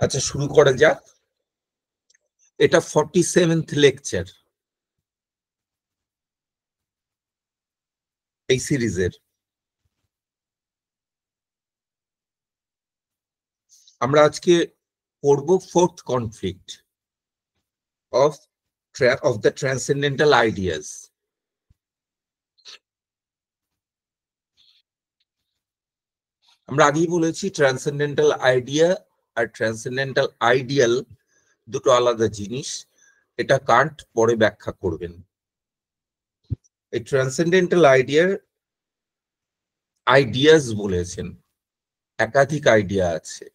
আচ্ছা, শুরু করা যাক। এটা 47th লেকচার এই সিরিজের। আমরা আজকে পড়ব fourth conflict of the transcendental ideas. আমরা আগেই বলেছি ট্রান্সেন্ডেন্টাল আইডিয়া আর ট্রান্সেন্ডেন্টাল আইডিয়াল দুটো আলাদা জিনিস। এটা কান্ট পরে ব্যাখ্যা করবেন। এই ট্রান্সেন্ডেন্টাল আইডিয়াস বলেছেন, একাধিক আইডিয়া আছে।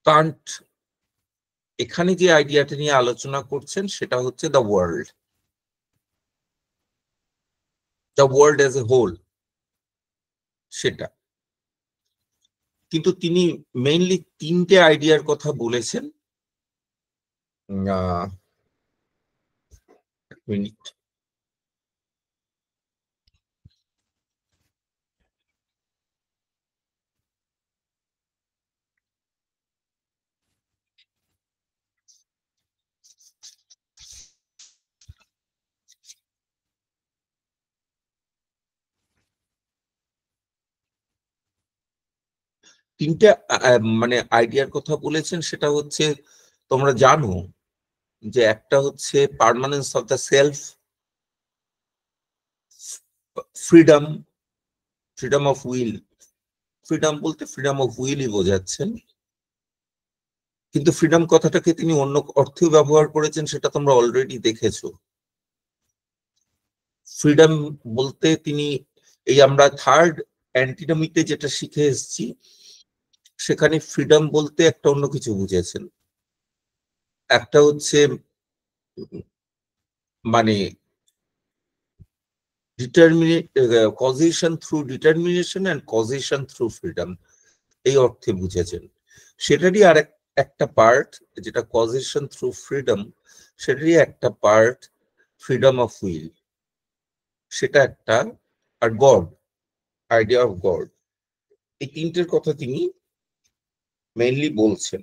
কান্ট এখানে যে আইডিয়াটা নিয়ে আলোচনা করছেন সেটা হচ্ছে the world as a whole, সেটা। কিন্তু তিনি মেইনলি তিনটে আইডিয়ার কথা বলেছেন। মিনিট। তিনটে মানে আইডিয়ার কথা বলেছেন, সেটা হচ্ছে তোমরা জানো যে একটা হচ্ছে permanence of the self, freedom of will. Freedom বলতে ফ্রিডম অফ উইলই বোঝাচ্ছেন, কিন্তু ফ্রিডম কথাটাকে তিনি অন্য অর্থেও ব্যবহার করেছেন, সেটা তোমরা অলরেডি দেখেছো। ফ্রিডম বলতে তিনি এই আমরা থার্ড অ্যান্টিনমিতে যেটা শিখে এসেছি, সেখানে ফ্রিডম বলতে একটা অন্য কিছু বুঝেছেন। একটা হচ্ছে মানে causation through determination and causation through freedom, এই অর্থে বুঝেছেন। সেটারই আর একটা পার্ট, যেটা কজিশন থ্রু ফ্রিডম, সেটারই একটা পার্ট ফ্রিডম অফ উইল, সেটা একটা। আর গড, আইডিয়া অফ গড, এই তিনটের কথা তিনি মেইনলি বলছেন।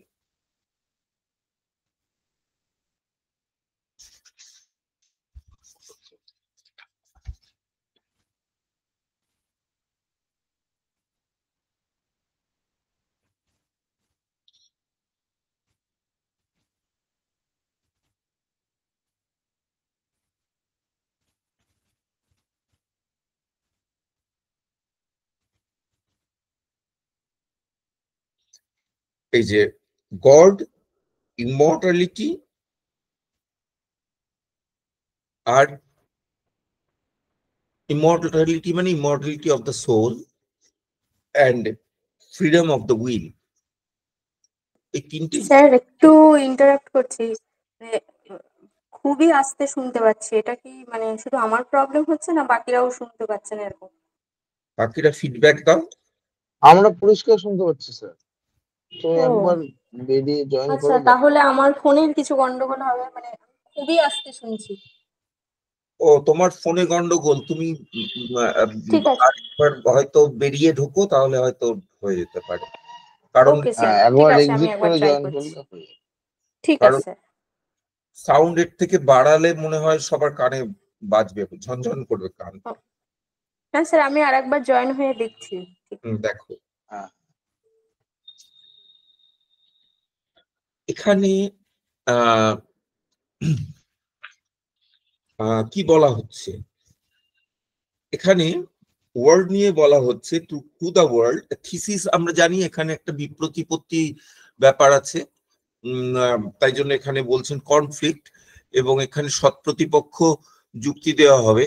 এই যে গড, ইমর্টালিটি, আর ইমর্টালিটি মানে immortality of the soul and freedom of the will, এই তিনটি। স্যার একটু ইন্টারাপ্ট করছি, মানে খুবই আস্তে শুনতে পাচ্ছি। এটা কি মানে শুধু আমার প্রবলেম হচ্ছে না বাকিরাও শুনতে পাচ্ছেন এরকম? বাকিরা ফিডব্যাক দাও। আমরা পরিষ্কার শুনতে পাচ্ছি স্যার। তুমি ও একবার বেরিয়ে জয়েন আচ্ছা, করে দেখো। তাহলে আমার ফোনের কিছু গন্ডগোল হবে, মানে খুবই আস্তে শুনছি। ও, তোমার ফোনে গন্ডগোল, তুমি ঠিক আছে, আরেকবার হয়তো বেরিয়ে ঢুকো, তাহলে হয়তো হয়ে যেতে পারে। কারণ ওকে স্যার, ঠিক একবার আছে, আমি এক্সিট একবার করে ট্রাই জয়েন করছি। করলে হয়ে যাবে। ঠিক কারণ আছে স্যার। সাউন্ড এর থেকে বাড়ালে মনে হয় সবার কানে বাজবে, ঝনঝন করবে কান। হ্যাঁ স্যার, আমি আরেকবার জয়েন হয়ে দেখছি। দেখো, হ্যাঁ এখানে কি বলা হচ্ছে, এখানে ওয়ার্ল্ড নিয়ে বলা হচ্ছে টু দা ওয়ার্ল্ড। থিসিস আমরা জানি এখানে একটা বিপ্রতিপত্তি ব্যাপার আছে, তাই জন্য এখানে বলছেন কনফ্লিক্ট, এবং এখানে সৎপ্রতিপক্ষ যুক্তি দেওয়া হবে,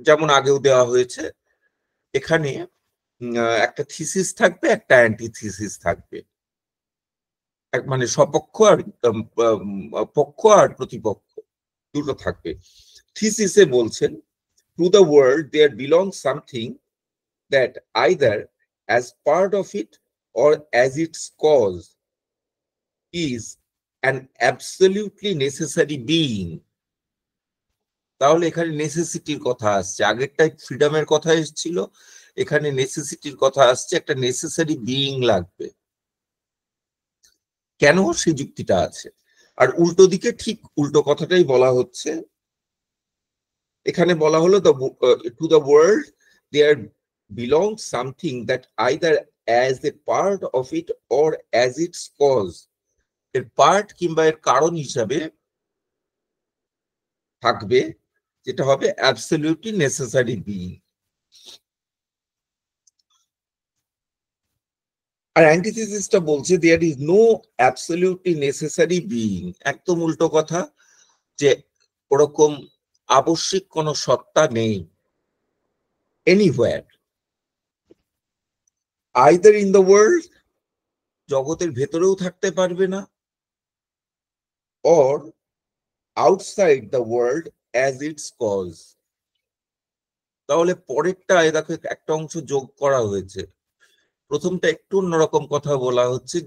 যেমন আগেও দেওয়া হয়েছে। এখানে একটা থিসিস থাকবে, একটা অ্যান্টিথিসিস থাকবে, মানে সপক্ষ আর পক্ষ আর প্রতিপক্ষ দুটো থাকবে। থিসিসে বলছেন, to the world there belongs something that either as part of it or as its cause is an absolutely necessary being. তাহলে এখানে নেসেসিটির কথা আসছে, আগেরটাই ফ্রিডমের কথা এসেছিল, এখানে নেসেসিটির কথা আসছে, একটা নেসেসারি বিইং লাগবে। কেন, সেই যুক্তিটা আছে। আর উল্টো দিকে ঠিক উল্টো কথাটাই বলা হচ্ছে। এখানে বলা হলো to the world there belongs something that either as a part of it or as its cause, এর পার্ট কিংবা এর কারণ হিসাবে থাকবে, যেটা হবে অ্যাবসলিউটলি নেসেসারি বিইং। আর অ্যান্টিথিসিসটা বলছে there is no absolutely necessary being, একদম উল্টো কথা, যে ওরকম আবশ্যিক কোনো সত্তা নেই anywhere, either in the world, জগতের ভেতরেও থাকতে পারবে না, or outside the world as its cause. তাহলে পরেরটায় দেখো একটা অংশ যোগ করা হয়েছে। প্রথমটা একটু অন্যরকম কথা বলা হচ্ছে,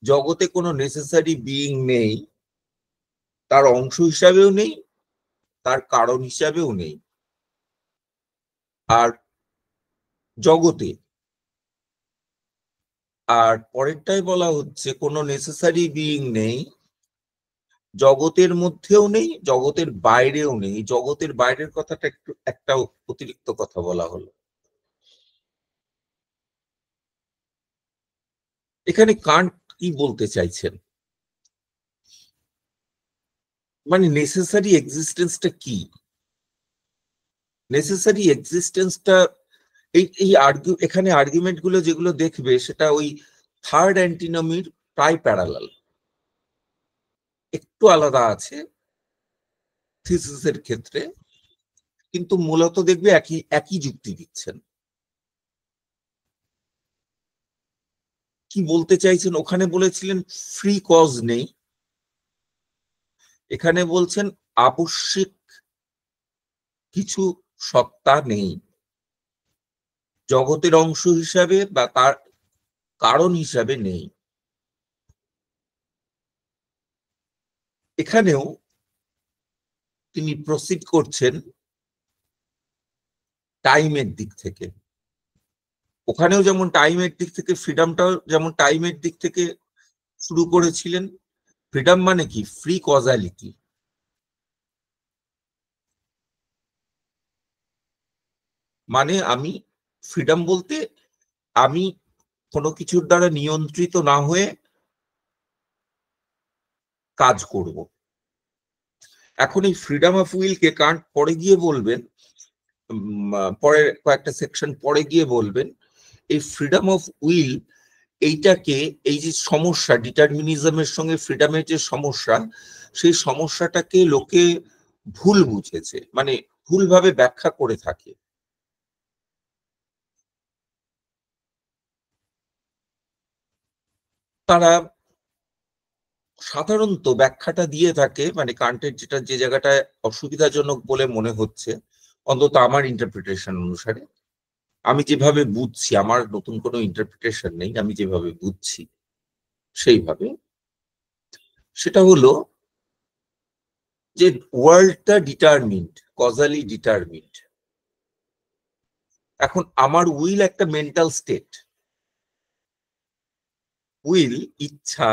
জগতে কোনো নেসেসারি বিইং নেই, তার অংশ হিসাবেও নেই, তার কারণ হিসাবেও নেই। আর জগতে, আর পরেরটাই বলা হচ্ছে কোনো নেসেসারি বিইং নেই, জগতের মধ্যেও নেই, জগতের বাইরেও নেই। জগতের বাইরের কথাটা একটু একটা অতিরিক্ত কথা বলা হলো। এখানে কান্ট কি বলতে চাইছেন, মানে নেসেসারি এক্সিস্টেন্সটা কি? নেসেসারি এক্সিস্টেন্সটা এখানে আর্গুমেন্ট গুলো যেগুলো দেখবে সেটা ওই থার্ড অ্যান্টিনমির প্রায় প্যারালাল, একটু আলাদা আছে থিসিসের ক্ষেত্রে, কিন্তু মূলত দেখবে একই একই যুক্তি দিচ্ছেন। কি বলতে চাইছেন, ওখানে বলেছিলেন ফ্রি কজ নেই, এখানে বলছেন আবশ্যিক কিছু সত্তা নেই, জগতের অংশ হিসাবে বা তার কারণ হিসাবে নেই। এখানেও তিনি প্রসিড করছেন টাইমের দিক থেকে, ওখানেও যেমন টাইমের দিক থেকে, ফ্রিডমটাও যেমন টাইমের দিক থেকে শুরু করেছিলেন। ফ্রিডম মানে কি? ফ্রি কজালিটি, মানে আমি ফ্রিডম বলতে আমি কোনো কিছুর দ্বারা নিয়ন্ত্রিত না হয়ে কাজ করব। এখন এই ফ্রিডম অফ উইলকে কান্ট পরে গিয়ে বলবেন, পরে কয়েকটা সেকশন পরে গিয়ে বলবেন, এই ফ্রিডম অফ উইল এইটাকে, এই যে সমস্যা ডিটারমিনিজমের সঙ্গে ফ্রিডমের যে সমস্যা, সেই সমস্যাটাকে লোকে ভুল বুঝেছে, মানে ভুলভাবে ব্যাখ্যা করে থাকে। তারা সাধারণত ব্যাখ্যাটা দিয়ে থাকে, মানে কান্টের যেটা যে জায়গাটায় অসুবিধাজনক বলে মনে হচ্ছে, অন্তত আমার ইন্টারপ্রিটেশন অনুসারে, আমি যেভাবে বুঝছি, আমার নতুন কোনো ইন্টারপ্রিটেশন নেই, আমি যেভাবে বুঝছি সেইভাবে, সেটা হলো যে ওয়ার্ল্ডটা ডিটারমিন্ড, কজালি ডিটারমিন্ড। এখন আমার উইল একটা মেন্টাল স্টেট, উইল ইচ্ছা,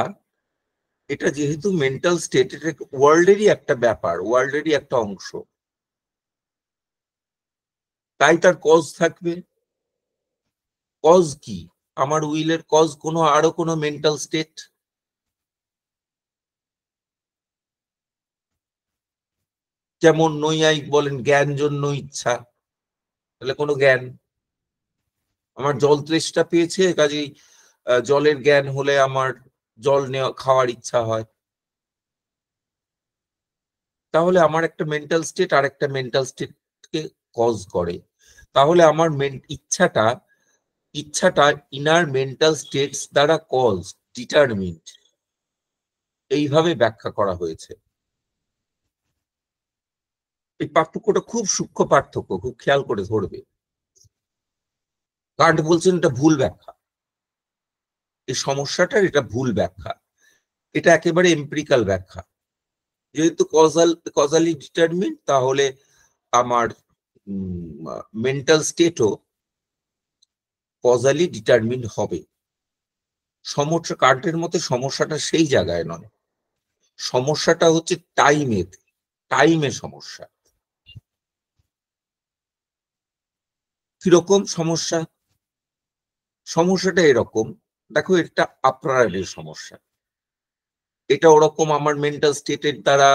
এটা যেহেতু মেন্টাল স্টেট, এটা ওয়ার্ল্ডেরই একটা ব্যাপার, ওয়ার্ল্ডেরই একটা অংশ, তাই তার কজ থাকবে। কজ কি? আমার উইলের কজ কোনো আরো কোনো মেন্টাল স্টেট, যেমন নৈয়ায়িক বলেন জ্ঞান জন্য ইচ্ছা, তাহলে কোনো জ্ঞান, আমার জল তৃষ্ণা পেয়েছে, কাজেই জলের জ্ঞান হলে আমার জল নেওয়া খাওয়ার ইচ্ছা হয়, তাহলে আমার একটা মেন্টাল স্টেট আর একটা মেন্টাল স্টেটকে কজ করে। তাহলে আমার ইচ্ছাটা ইনার মেন্টাল স্টেটস দ্বারা কজ, ডিটারমিন্ড, এইভাবে ব্যাখ্যা করা হয়েছে। এই পার্থক্যটা খুব সূক্ষ্ম পার্থক্য, খুব খেয়াল করে ধরবে। কান্ট বলছেন এটা ভুল ব্যাখ্যা, এই সমস্যাটার এটা ভুল ব্যাখ্যা, এটা একেবারে এমপিরিক্যাল ব্যাখ্যা। যেহেতু কজালি ডিটারমিন্ড, তাহলে আমার মেন্টাল স্টেটও কজালি ডিটারমিন্ড হবে। সমস্যা কান্টের মতে সমস্যাটা সেই জায়গায় নয়, সমস্যাটা হচ্ছে টাইমের সমস্যা। কিরকম সমস্যা? সমস্যাটা এরকম, দেখো এটা আপনারের সমস্যা, এটা ওরকম আমার মেন্টাল স্টেটের দ্বারা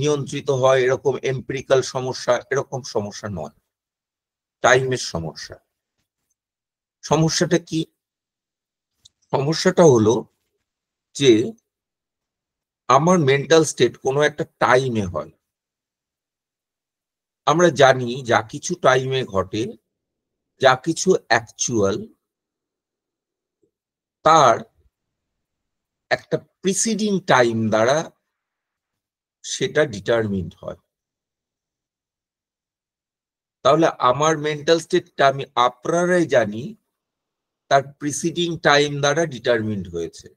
নিয়ন্ত্রিত হয় এরকম এম্পিরিক্যাল সমস্যা, এরকম সমস্যা নয়, টাইমের সমস্যা। সমস্যাটা কি? সমস্যাটা হলো যে আমার মেন্টাল স্টেট কোনো একটা টাইমে হয়। আমরা জানি যা কিছু টাইমে ঘটে, যা কিছু অ্যাকচুয়াল, তার একটা প্রিসিডিং টাইম দ্বারা সেটা ডিটারমিন্ড হয়। তাহলে আমার মেন্টাল স্টেটটা আমি আপনারাই জানি তার প্রিসিডিং টাইম দ্বারা ডিটারমিন্ড হয়েছে।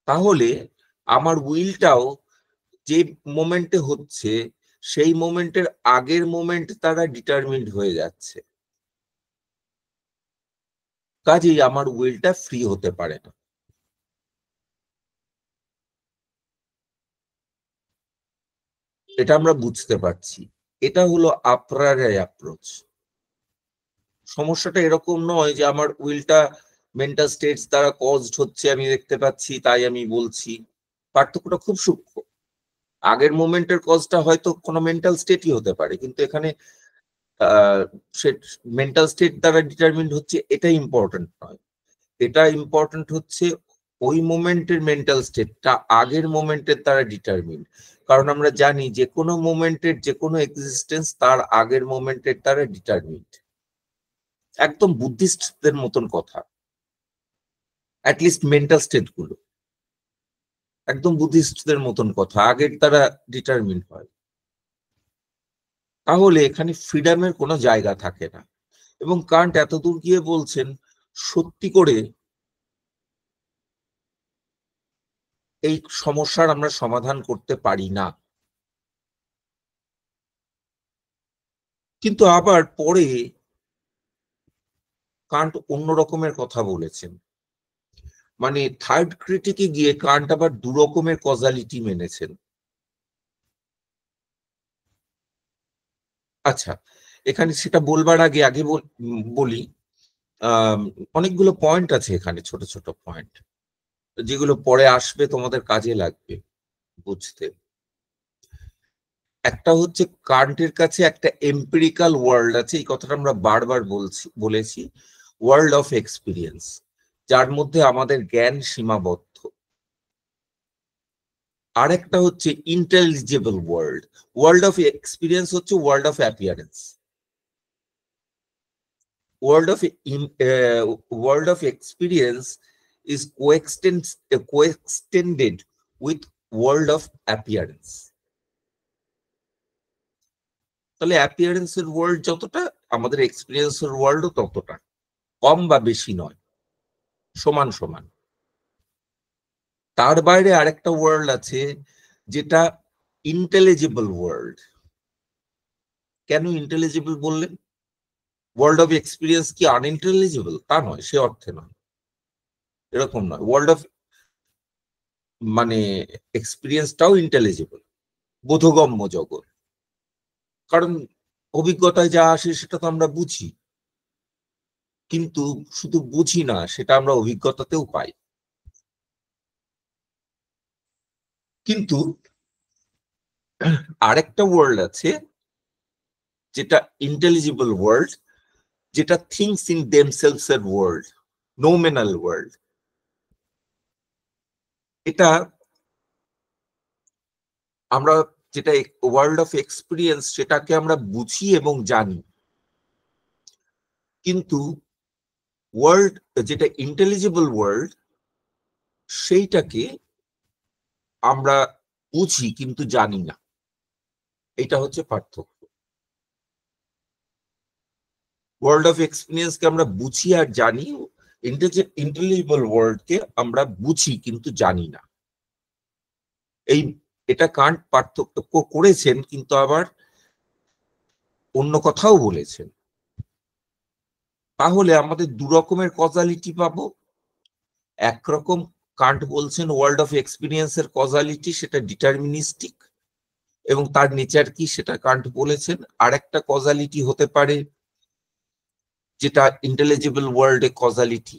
তাহলে আমার উইলটাও যে মোমেন্টে হচ্ছে সেই মোমেন্টের আগের মোমেন্ট দ্বারা ডিটারমিন্ড হয়ে যাচ্ছে, কাজেই আমার উইলটা ফ্রি হতে পারে না। এটা আমরা বুঝতে পারছি, এটা হলো আপ্রায়ার অ্যাপ্রোচ। সমস্যাটা এরকম নয় যে আমার উইলটা মেন্টাল স্টেটস দ্বারা কজড হচ্ছে, আমি দেখতে পাচ্ছি তাই আমি বলছি। পার্থক্যটা খুব সূক্ষ্ম। আগের মোমেন্টের কজটা হয়তো কোনো মেন্টাল স্টেটই হতে পারে, কিন্তু এখানে মেন্টাল স্টেট দ্বারা ডিটারমিন্ড হচ্ছে এটা ইম্পর্টেন্ট নয়। এটা ইম্পর্টেন্ট হচ্ছে ওই মোমেন্টের মেন্টাল স্টেটটা আগের মোমেন্টের দ্বারা ডিটারমিন্ড। কারণ আমরা জানি যে কোনো মোমেন্টের যে কোনো এক্সিস্টেন্স তার আগের মোমেন্টের দ্বারা ডিটারমিন্ড। একদম বুদ্ধিস্টদের মতন কথা, অ্যাটলিস্ট মেন্টাল স্টেট গুলো একদম বুদ্ধিস্টদের মতন কথা, আগের দ্বারা ডিটারমিন্ড হয়। তাহলে এখানে ফ্রিডমের কোনো জায়গা থাকে না। এবং কান্ট এতদূর গিয়ে বলছেন সত্যি করে এই সমস্যার আমরা সমাধান করতে পারি না। কিন্তু আবার পরে কান্ট অন্য রকমের কথা বলেছেন, মানে থার্ড ক্রিটিকে গিয়ে কান্ট আবার দু রকমের কজালিটি মেনেছেন। আচ্ছা, এখানে সেটা বলবার আগে আগে বলি, অনেকগুলো পয়েন্ট আছে এখানে, ছোট ছোট পয়েন্ট, যেগুলো পরে আসবে, তোমাদের কাজে লাগবে বুঝতে। একটা হচ্ছে কান্টের কাছে একটা এম্পিরিক্যাল ওয়ার্ল্ড আছে, এই কথাটা আমরা বারবার বলেছি, ওয়ার্ল্ড অফ এক্সপিরিয়েন্স, যার মধ্যে আমাদের জ্ঞান সীমাবদ্ধ। আরেকটা হচ্ছে ইন্টেলিজেবল ওয়ার্ল্ড। ওয়ার্ল্ড অফ এক্সপিরিয়েন্স হচ্ছে world of appearance. World of experience is coextended with world of appearance. তাহলে অ্যাপিয়ারেন্সের ওয়ার্ল্ড যতটা, আমাদের এক্সপিরিয়েন্সের ওয়ার্ল্ডও ততটা, কম বা বেশি নয়, সমান সমান। তার বাইরে আরেকটা ওয়ার্ল্ড আছে যেটা ইন্টেলিজিবল ওয়ার্ল্ড। কেন ইন্টেলিজিবল বললেন? ওয়ার্ল্ড অফ এক্সপিরিয়েন্স কি আনইন্টেলিজিবল? তা নয়, সে অর্থে নয়, এরকম নয়। ওয়ার্ল্ড অফ মানে এক্সপিরিয়েন্সটাও ইন্টেলিজিবল, বোধগম্য জগৎ। কারণ অভিজ্ঞতায় যা আসে সেটা তো আমরা বুঝি, কিন্তু শুধু বুঝি না, সেটা আমরা অভিজ্ঞতাতেও পাই। কিন্তু আরেকটা ওয়ার্ল্ড আছে যেটা ইন্টেলিজিবল ওয়ার্ল্ড, যেটা থিংস ইন দেমসেলস এর ওয়ার্ল্ড, নোমেনাল ওয়ার্ল্ড। এটা আমরা যেটা ওয়ার্ল্ড অফ এক্সপিরিয়েন্স, সেটাকে আমরা বুঝি এবং জানি, কিন্তু ওয়ার্ল্ড যেটা ইন্টেলিজিবল ওয়ার্ল্ড, সেইটাকে আমরা বুঝি কিন্তু জানি না। এটা হচ্ছে পার্থক্য। ওয়ার্ল্ড অফ এক্সপিরিয়েন্সকে আমরা বুঝি আর জানি, ইন্টেলিজিবল ওয়ার্ল্ডকে আমরা বুঝি কিন্তু জানি না। এটা কান্ট পার্থক্য করেছেন, কিন্তু আবার অন্য কথাও বলেছেন। তাহলে আমাদের দু রকমের কজালিটি পাবো। একরকম কান্ট বলছেন ওয়ার্ল্ড অফ এক্সপিরিয়েন্সের কজালিটি, সেটা ডিটারমিনিস্টিক এবং তার নেচার কি সেটা কান্ট বলেছেন। আর একটা কজালিটি হতে পারে যেটা ইন্টেলিজিবল ওয়ার্ল্ডে কজালিটি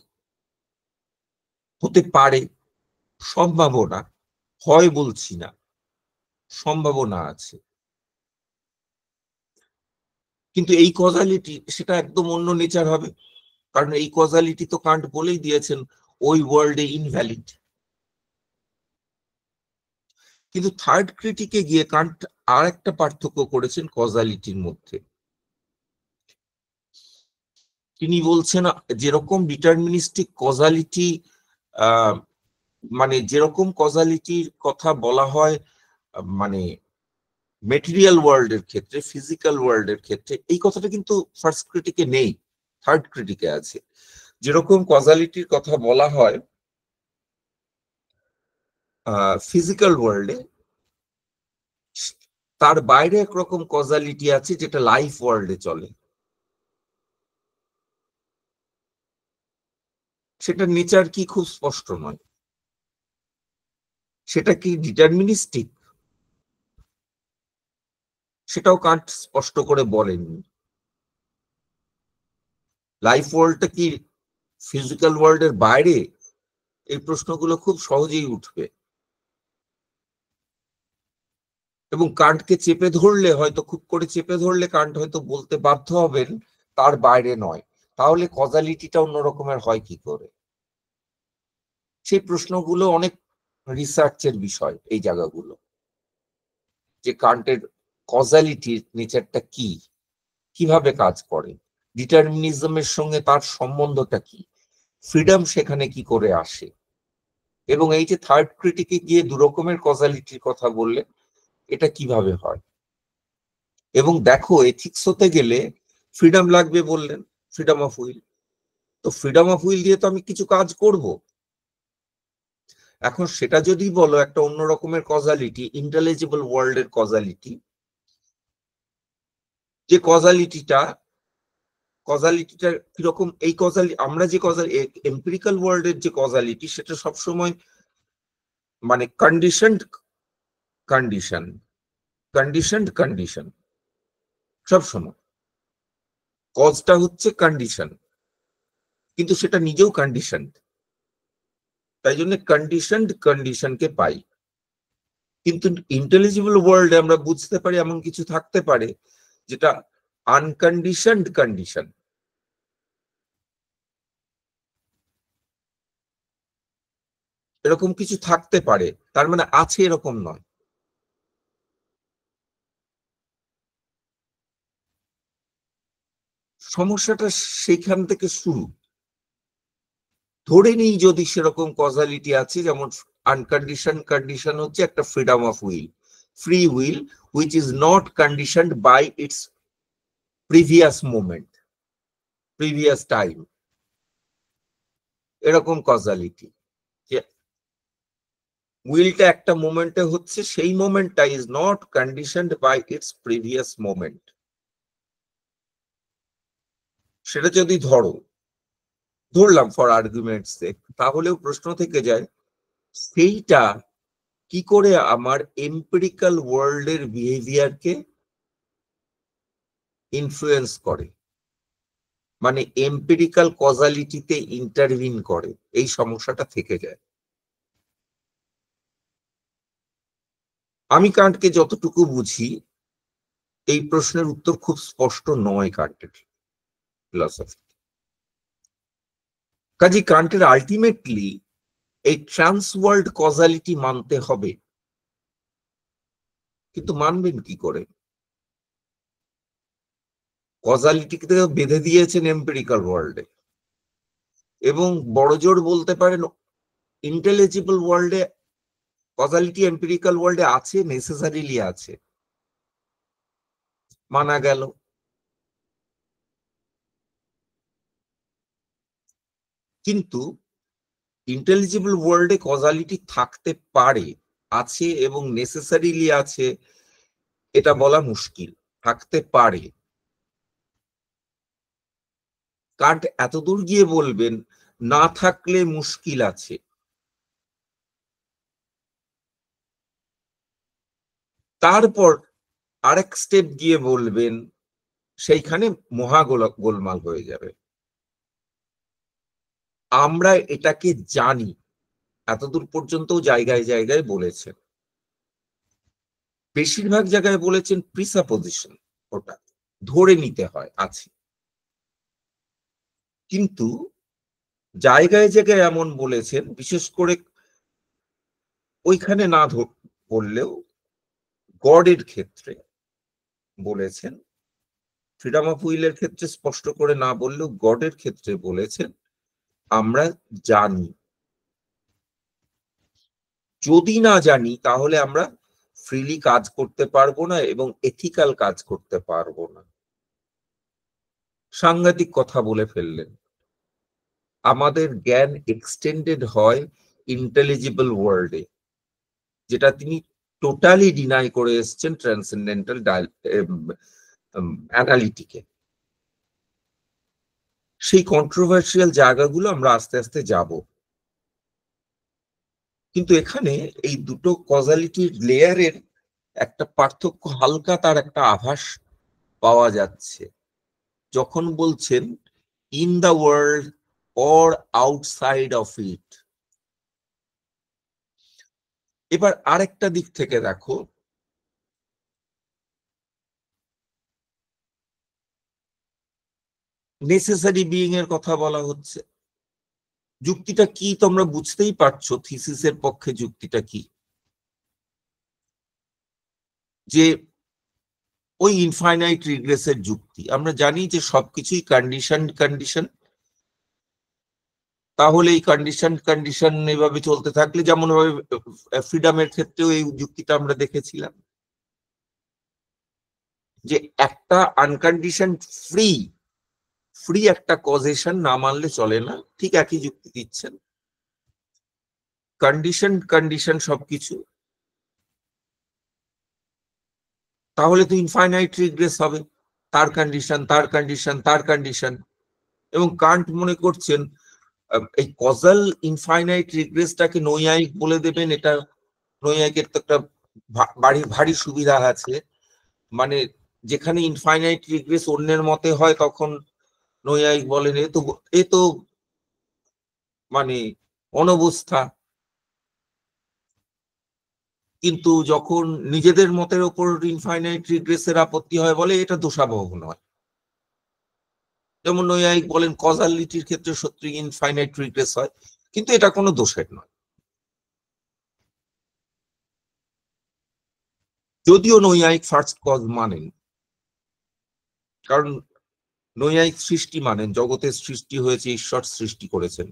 হতে পারে, সম্ভাবনা, হয় বলছি না, সম্ভাবনা আছে। কিন্তু এই কজালিটি সেটা একদম অন্য নেচার হবে, কারণ এই কজালিটি তো কান্ট বলেই দিয়েছেন ওই ওয়ার্ল্ডে ইনভ্যালিড। কিন্তু থার্ড ক্রিটিকে গিয়ে কান্ট আর একটা পার্থক্য করেছেন কজালিটির মধ্যে। তিনি বলছেন যেরকম ডিটারমিনিস্টিক কজালিটি, মানে যেরকম কজালিটির কথা বলা হয় মানে মেটেরিয়াল ওয়ার্ল্ডের ক্ষেত্রে, ফিজিক্যাল ওয়ার্ল্ডের ক্ষেত্রে, এই কথাটা কিন্তু ফার্স্ট ক্রিটিকে নেই, থার্ড ক্রিটিকে আছে। যেরকম কজালিটির কথা বলা হয় ফিজিক্যাল ওয়ার্ল্ডে, তার বাইরে একরকম কজালিটি আছে যেটা লাইফ ওয়ার্ল্ডে চলে। সেটা নেচার কি খুব স্পষ্ট নয়। সেটা কি ডিটারমিনিস্টিক, সেটাও কান্ট স্পষ্ট করে বলেননি। লাইফ ওয়ার্ল্ডটা কি ফিজিক্যাল ওয়ার্ল্ডের বাইরে, এই প্রশ্নগুলো খুব সহজেই উঠবে এবং কান্টকে চেপে ধরলে, হয়তো খুব করে চেপে ধরলে কান্ট হয়তো বলতে বাধ্য হবেন তার বাইরে নয়। তাহলে কজালিটিটা অন্যরকমের হয় কি করে? সেই প্রশ্নগুলো অনেক রিসার্চের বিষয়, এই জায়গাগুলো, যে কান্টের কজালিটির নেচারটা কি, কিভাবে কাজ করে, ডিটারমিনিজমের সঙ্গে তার সম্বন্ধটা কি, ফ্রিডম সেখানে কি করে আসে। এবং এই যে থার্ড ক্রিটিকে গিয়ে দু রকমের কজালিটির কথা বললে, এটা কিভাবে হয়। এবং দেখো, এথিক্স হতে গেলে ফ্রিডম লাগবে বললেন, ফ্রিডম অফ উইল। তো ফ্রিডম অফ উইল দিয়ে তো আমি কিছু কাজ করব। এখন সেটা যদি বলো একটা অন্য রকমের কজালিটি, ইন্টেলিজিবল ওয়ার্ল্ডের কজালিটি, যে কজালিটিটা কিরকম, এই কজালিটি আমরা যে এম্পিরিক্যাল ওয়ার্ল্ডের যে কজালিটি, সেটা সবসময় মানে কন্ডিশন সবসময় কজটা হচ্ছে কন্ডিশন, কিন্তু সেটা নিজেও কন্ডিশন, তাই জন্য কন্ডিশনকে পাই। কিন্তু ইন্টেলিজিবল ওয়ার্ল্ডে আমরা বুঝতে পারি এমন কিছু থাকতে পারে যেটা আনকন্ডিশনড কন্ডিশন। এরকম কিছু থাকতে পারে, তার মানে আছে এরকম নয়। সমস্যাটা সেইখান থেকে শুরু। ধরে নিই যদি সেরকম কজালিটি আছে, যেমন আনকন্ডিশন কন্ডিশন হচ্ছে একটা freedom of will, free will which is not conditioned by its previous moment, previous time, এরকম কজালিটি। উইলটা একটা মোমেন্টে হচ্ছে, সেই মোমেন্টটা is not conditioned by its previous moment. সেটা যদি ধরলাম ফর আর্গুমেন্টস সেক, তাহলেও প্রশ্ন থেকে যায় সেইটা কি করে আমার এম্পিরিক্যাল ওয়ার্ল্ডের বিহেভিয়ারকে ইনফ্লুয়েন্স করে, মানে এম্পিরিক্যাল কজালিটিতে ইন্টারভিন করে, এই সমস্যাটা থেকে যায়। আমি কান্টকে যতটুকু বুঝি, এই প্রশ্নের উত্তর খুব স্পষ্ট নয় কান্টের ফিলসফি। কাজে কান্টের আলটিমেটলি এই ট্রান্স ওয়ার্ল্ড কজালিটি মানতে হবে। কিন্তু মানবেন কি করে? কজালিটিকে বেঁধে দিয়েছেন এম্পিরিক্যাল ওয়ার্ল্ডে, এবং বড়জোর বলতে পারেন ইন্টেলিজিবল ওয়ার্ল্ডে কজালিটি এম্পিরিক্যাল ওয়ার্ল্ডে আছে, নেসেসারিলি আছে, মানা গেল। কিন্তু ইন্টেলিজিবল ওয়ার্ল্ডে কজালিটি থাকতে পারে, আছে এবং নেসেসারিলি আছে, এটা বলা মুশকিল। থাকতে পারে, কান্ট এতদূর গিয়ে বলবেন না থাকলে মুশকিল আছে। তারপর আরেক স্টেপ গিয়ে বলবেন সেইখানে মহা গোলমাল হয়ে যাবে। আমরা এটাকে জানি, এতদূর পর্যন্ত জায়গায় জায়গায় বলেছেন, বেশিরভাগ জায়গায় বলেছেন প্রিসাপোজিশন, ওটা ধরে নিতে হয় আছে। কিন্তু জায়গায় জায়গায় এমন বলেছেন, বিশেষ করে ওইখানে না বললেও গডের ক্ষেত্রে বলেছেন, ফ্রিডম অফ উইলের ক্ষেত্রে স্পষ্ট করে না বললেও গডের ক্ষেত্রে বলেছেন আমরা জানি। যদি না জানি তাহলে আমরা ফ্রিলি কাজ করতে পারবো না এবং এথিক্যাল কাজ করতে পারবো না। সাংঘাতিক কথা বলে ফেললেন। আমাদের জ্ঞান এক্সটেন্ডেড হয় ইন্টেলিজিবল ওয়ার্ল্ডে, যেটা তিনি টোটালি ডিনাই করে এসছেন ট্রান্সেন্ডেন্টাল অ্যানালিটিকে। সেই কন্ট্রোভার্সিয়াল জায়গাগুলো আমরা আস্তে আস্তে যাব। কিন্তু এখানে এই দুটো কজালিটির লেয়ারের একটা পার্থক্য, হালকা তার একটা আভাস পাওয়া যাচ্ছে যখন বলছেন in the world or outside of it. এবার আরেকটা দিক থেকে দেখো, নেসেসারি বিইং এর কথা বলা হচ্ছে। যুক্তিটা কি তোমরা বুঝতেই পারছো, থিসিসের পক্ষে যুক্তিটা কি, যে ওই ইনফাইনাইট রিগ্রেসের যুক্তি। আমরা জানি যে সবকিছুই কন্ডিশন, তাহলে এই কন্ডিশন এভাবে চলতে থাকলে, যেমন ভাবে ফ্রিডমের ক্ষেত্রেও এই যুক্তিটা আমরা দেখেছিলাম, যে একটা আনকন্ডিশন ফ্রি একটা কজেশন না মানলে চলে না। ঠিক একই যুক্তি দিচ্ছেন, কন্ডিশন সবকিছু, তাহলে তো ইনফাইনাইট রিগ্রেস হবে, তার কন্ডিশন। এবং কান্ট মনে করছেন এই কজাল ইনফাইনাইট রিগ্রেসটাকে নৈয়ায়িক বলে দেবেন। এটা নৈয়ায়িকের তো একটা ভারী সুবিধা আছে, মানে যেখানে ইনফাইনাইট রিগ্রেস অন্যের মতে হয় তখন নৈয়ায়িক বলেন এ তো মানে অনবস্থা। কিন্তু যখন নিজেদের মতের ওপর ইনফাইনাইট রিগ্রেসের আপত্তি হয় বলে এটা দোষাবহ নয়। যেমন নৈয়ায়িক বলেন কজালিটির ক্ষেত্রে সত্যি ইনফাইনাইট রিগ্রেস হয়, কিন্তু এটা কোনো দোষের নয়। যদিও নৈয়ায়িক ফার্স্ট কজ মানেন, কারণ নৈয়ায়িক সৃষ্টি মানেন, জগতের সৃষ্টি হয়েছে, ঈশ্বর সৃষ্টি করেছেন।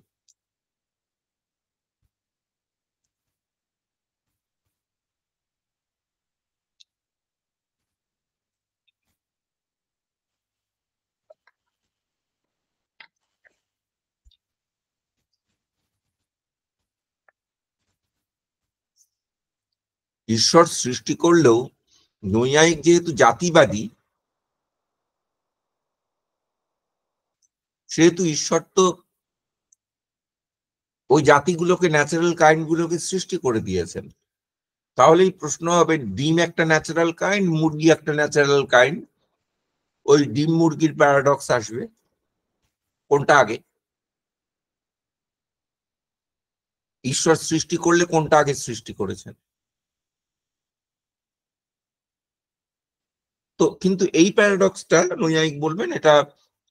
ঈশ্বর সৃষ্টি করলেও নৈয়ায়িক যেহেতু জাতিবাদী, সেহেতু ঈশ্বর তো ওই জাতিগুলোকে, ন্যাচারাল কাইন্ড গুলোকে সৃষ্টি করে দিয়েছেন। তাহলেই প্রশ্ন হবে, ডিম একটা ন্যাচারাল কাইন্ড, মুরগি একটা ন্যাচারাল কাইন্ড, ওই ডিম মুরগির প্যারাডক্স আসবে, কোনটা আগে? ঈশ্বর সৃষ্টি করলে কোনটা আগে সৃষ্টি করেছেন? তো কিন্তু এই প্যারাডক্সটা নৈয়ায়িক বলবেন এটা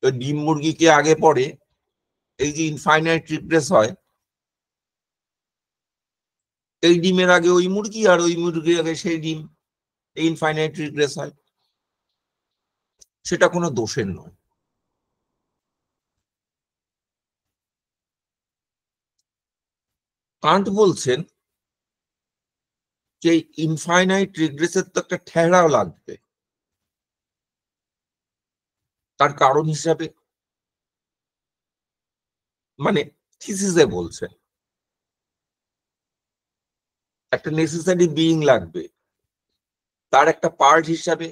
ডিম মুরগিকে আগে পড়ে। এই যে ইনফাইনাইট রিগ্রেস হয়, এই ডিমের আগে ওই মুরগি আর ওই মুরগির আগে সেই ডিম, এই ইনফাইনাইট রিগ্রেস হয়, সেটা কোনো দোষের নয়। কান্ট বলছেন যে ইনফাইনাইট রিগ্রেসের তো একটা ঠেলাও লাগবে। তার কারণ হিসাবে, মানে থিসিসে বলছে একটা নেসেসারি বিইং লাগবে, তার একটা পার্ট হিসাবে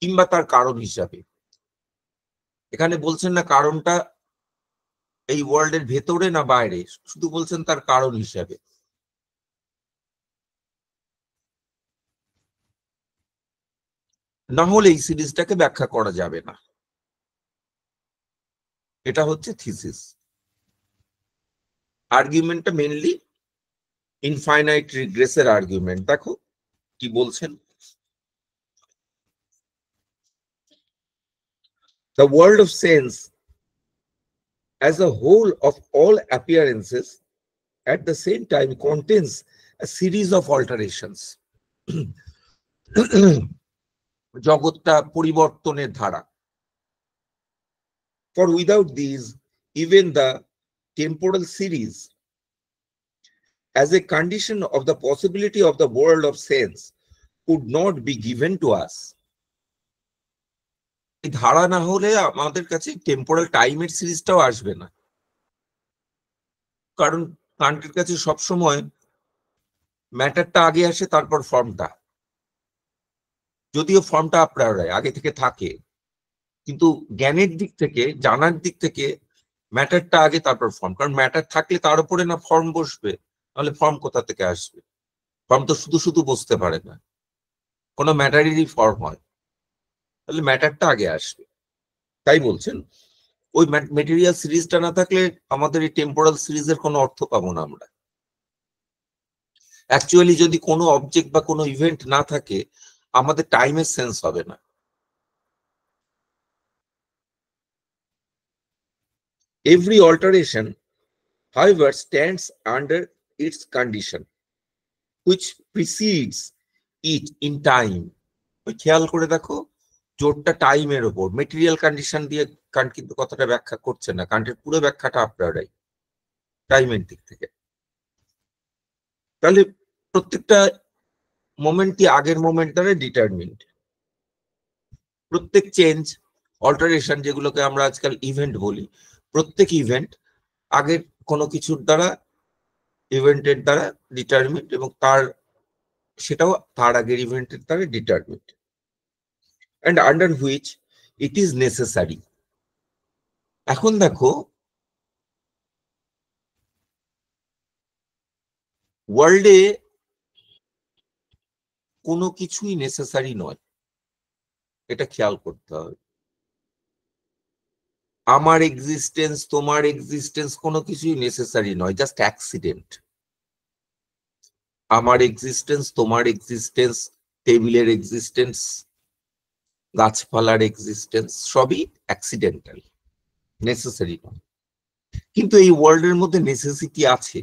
কিংবা তার কারণ হিসাবে। এখানে বলছেন না কারণটা এই ওয়ার্ল্ডের ভেতরে না বাইরে, শুধু বলছেন তার কারণ হিসাবে। না হলে এই সিরিজটাকে ব্যাখ্যা করা যাবে না। এটা হচ্ছে থিসিস। আর্গুমেন্টটা মেনলি ইনফাইনাইট রিগ্রেসের আর্গুমেন্ট। দেখো কি বলছেন। The world of sense as a whole of all appearances at the same time contains a series of alterations. জগৎটা পরিবর্তনের ধারা। For without these, even the temporal series as a condition of the possibility of the world of sense could not be given to us. এই ধারা না হলে আমাদের কাছে temporal টাইমের সিরিজটাও আসবে না। কারণ কান্টের কাছে সবসময় ম্যাটারটা আগে আসে, তারপর ফর্মটা। যদিও ফর্মটা আপনার আগে থেকে থাকে, কিন্তু জ্ঞানের দিক থেকে, জানার দিক থেকে ম্যাটারটা আগে, তারপর ফর্ম। কারণ ম্যাটার থাকলে তার উপরে না ফর্ম বসবে, তাহলে ফর্ম কোথা থেকে আসবে? ফর্ম তো শুধু শুধু বসতে পারে না, কোনো ম্যাটারেরই ফর্ম হয়, তাহলে ম্যাটারটা আগে আসবে। তাই বলছেন ওই মেটেরিয়াল সিরিজটা না থাকলে আমাদের এই টেম্পোরাল সিরিজের কোনো অর্থ পাবো না আমরা। অ্যাকচুয়ালি যদি কোনো অবজেক্ট বা কোনো ইভেন্ট না থাকে, আমাদের টাইমের সেন্স হবে না। Every alteration, however, stands under its condition, which precedes it in time. ওই খেয়াল করে দেখো, জোরটা টাইমের ওপর। মেটেরিয়াল কন্ডিশন দিয়ে কান্ট কিন্তু কথাটা ব্যাখ্যা করছে না, কান্টের পুরো ব্যাখ্যাটা আপনারাই টাইমের দিক থেকে। তাহলে প্রত্যেকটা মোমেন্টই আগের মোমেন্ট দ্বারা ডিটারমিন্ড। প্রত্যেক চেঞ্জ, অল্টারেশন, যেগুলোকে আমরা আজকাল ইভেন্ট বলি, প্রত্যেক ইভেন্ট আগের কোনো কিছুর দ্বারা, ইভেন্টের দ্বারা ডিটারমিন্ড, এবং সেটাও তার আগের ইভেন্টের দ্বারা determined, and under which it is necessary. এখন দেখো, ওয়ার্ল্ডে কোনো কিছুই নেসেসারি নয়, এটা খেয়াল করতে হবে। আমার এক্সিস্টেন্স, তোমার এক্সিস্টেন্স, কোনো কিছুই নেসেসারি নয়, জাস্ট অ্যাক্সিডেন্ট। আমার এক্সিস্টেন্স, তোমার এক্সিস্টেন্স, টেবিলের এক্সিস্টেন্স, গাছপালার এক্সিস্টেন্স সবই অ্যাক্সিডেন্টাল, নেসেসারি নয়। কিন্তু এই ওয়ার্ল্ডের মধ্যে নেসেসিটি আছে।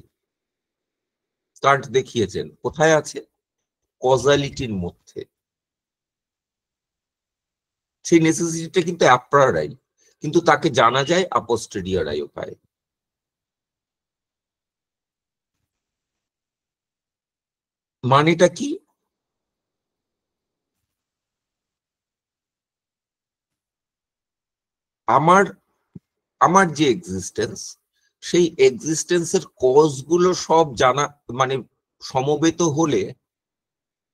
কান্ট দেখিয়েছেন কোথায় আছে? কজালিটির মধ্যে। সেই নেসেসিটিটা কিন্তু অ্যাপ্রারাই, কিন্তু তাকে জানা যায় আপোস্টেরিয়রাই উপায়। মানেটা কি? আমার যে এক্সিস্টেন্স, সেই এক্সিস্টেন্সের কজগুলো সব জানা, মানে সমবেত হলে,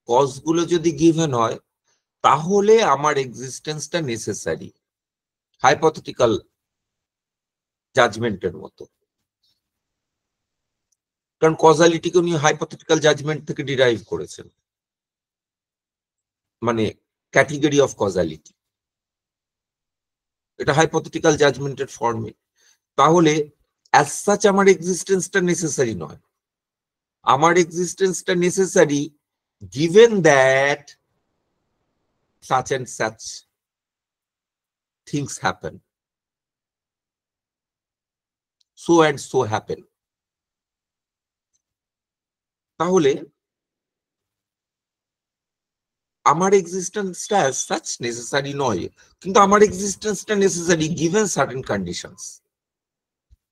কজগুলো যদি গিভেন হয়, তাহলে আমার এক্সিস্টেন্সটা নেসেসারি। হাইপোথেটিক্যাল জাজমেন্টের মতো। কারণ কজালিটিকে উনি হাইপোথেটিক্যাল জাজমেন্ট থেকে ডিরাইভ করেছেন, মানে ক্যাটেগরি অফ কজালিটি, এটা হাইপোথেটিক্যাল জাজমেন্টের ফর্মে। তাহলে অ্যাজ সাচ আমার এক্সিস্টেন্সটা নেসেসারি নয়। আমার এক্সিস্টেন্সটা necessary given that such and such things happen, so and so happen. তাহলে আমার এক্সিস্টেন্সটা as such নেসেসারি নয়, কিন্তু আমার এক্সিস্টেন্সটা নেসেসারি given certain conditions।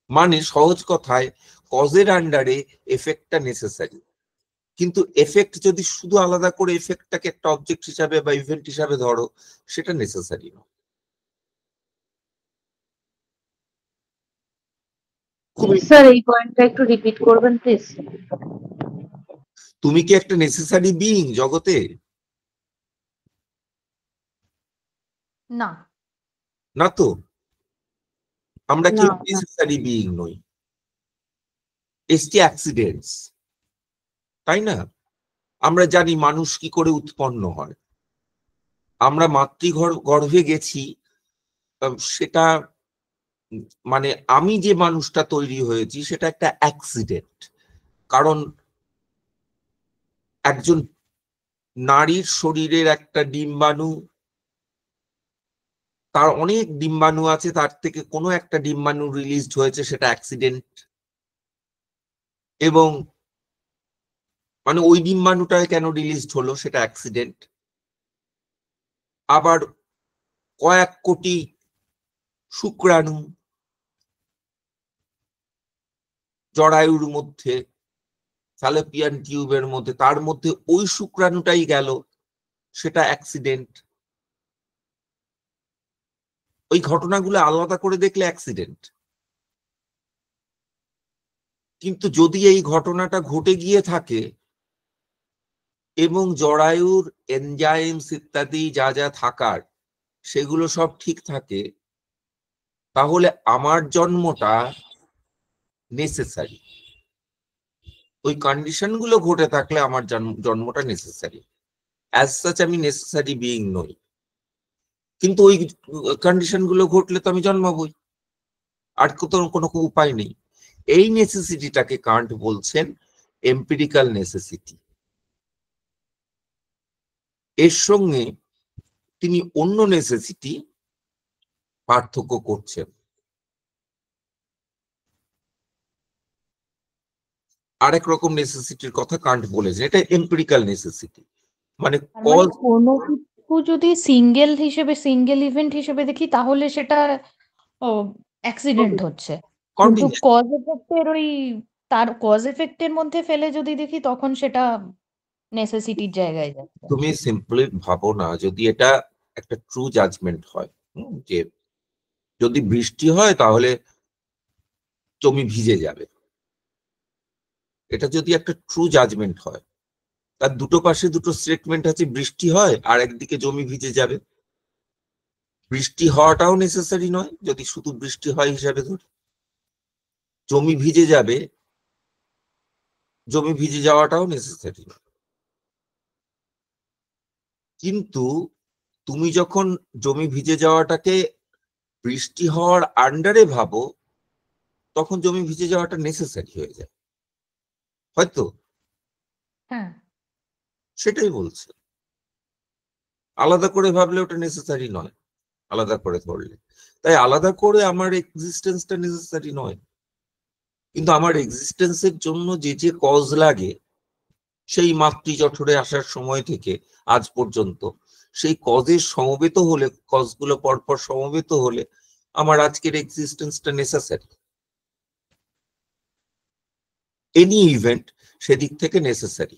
মানে সহজ কথায়, কজের আন্ডারে এফেক্টটা নেসেসারি, কিন্তু এফেক্ট যদি শুধু আলাদা করে এফেক্টটাকে একটা অবজেক্ট হিসাবে বা ইভেন্ট হিসাবে ধরো, সেটা নেসেসারি নয়। স্যার এই পয়েন্টটা একটু রিপিট করবেন প্লিজ। তুমি কি একটা নেসেসারি বিইং জগতে? না। না তো। আমরা কেউ না, না। নেসেসারি বিইং নই, এসটি অ্যাক্সিডেন্টস, তাই না? আমরা জানি মানুষ কি করে উৎপন্ন হয়, আমরা গর্ভে গেছি, সেটা মানে আমি যে মানুষটা তৈরি হয়েছি সেটা একটা অ্যাক্সিডেন্ট। কারণ একজন নারীর শরীরের একটা ডিম্বাণু, তার অনেক ডিম্বাণু আছে, তার থেকে কোনো একটা ডিম্বাণু রিলিজড হয়েছে, সেটা অ্যাক্সিডেন্ট। এবং মানে ওই ডিম্বাণুটা কেন রিলিজড হলো সেটা অ্যাক্সিডেন্ট। আবার কয়েক কোটি শুক্রাণু জরায়ুর মধ্যে, ফ্যালোপিয়ান টিউবের মধ্যে, তার মধ্যে ওই শুক্রাণুটাই গেল, সেটা অ্যাক্সিডেন্ট। ওই ঘটনাগুলো আলাদা করে দেখলে অ্যাক্সিডেন্ট। কিন্তু যদি এই ঘটনাটা ঘটে গিয়ে থাকে এবং জরায়ুর এনজাইমস ইত্যাদি যা যা থাকার সেগুলো সব ঠিক থাকে, তাহলে আমার জন্মটা নেসেসারি। ওই কন্ডিশন গুলো ঘটে থাকলে আমার জন্মটা নেসেসারি। অ্যাজ সাচ আমি নেসেসারি বিইং নই, কিন্তু ওই কন্ডিশন গুলো ঘটলে তো আমি জন্মাবই, আর কোনো উপায় নেই। এই নেসেসিটিটাকে কান্ট বলছেন এম্পিরিক্যাল নেসেসিটি। এর সঙ্গে তিনি অন্য নেসেসিটি পার্থক্য করছেন। আরেক রকম নেসেসিটির কথা কান্ট বলেছেন, এটা এম্পিরিক্যাল নেসেসিটি। মানে কজ, কোনো কিছু যদি সিঙ্গেল ইভেন্ট হিসেবে দেখি তাহলে সেটা অ্যাক্সিডেন্ট হচ্ছে, কিন্তু কন্টিনজেন্ট। কজ এফেক্টের তার কজ এফেক্টের মধ্যে ফেলে যদি দেখি তখন সেটা নেসেসিটির জায়গায় যাচ্ছে। তুমি সিম্পলি ভাবো না, যদি এটা একটা ট্রু জাজমেন্ট হয়, যে যদি বৃষ্টি হয় তাহলে জমি ভিজে যাবে, এটা যদি একটা ট্রু জাজমেন্ট হয়, তার দুটো পাশে দুটো স্টেটমেন্ট আছে, বৃষ্টি হয় আর একদিকে জমি ভিজে যাবে। বৃষ্টি হওয়াটাও নেসেসারি নয় যদি শুধু বৃষ্টি হয় হিসাবে ধরি, জমি ভিজে যাবে, জমি ভিজে যাওয়াটাও নেসেসারি নয়। কিন্তু তুমি যখন জমি ভিজে যাওয়াটাকে বৃষ্টি হওয়ার আন্ডারে ভাবো, তখন জমি ভিজে যাওয়াটা নেসেসারি হয়ে যায়, হয়তো। হ্যাঁ, সেটাই বলছে, আলাদা করে ভাবলে ওটা নেসেসারি নয়, আলাদা করে ধরলে। তাই আলাদা করে আমার এক্সিস্টেন্সটা নেসেসারি নয়, কিন্তু আমার এক্সিস্টেন্সের জন্য যে যে কজ লাগে, সেই মাতৃজঠরে আসার সময় থেকে আজ পর্যন্ত, সেই কজের সমবেত হলে, কজগুলো পরপর সমবেত হলে আমার আজকের এক্সিস্টেন্সটা নেসেসারি। এনি ইভেন্ট সেদিক থেকে নেসেসারি,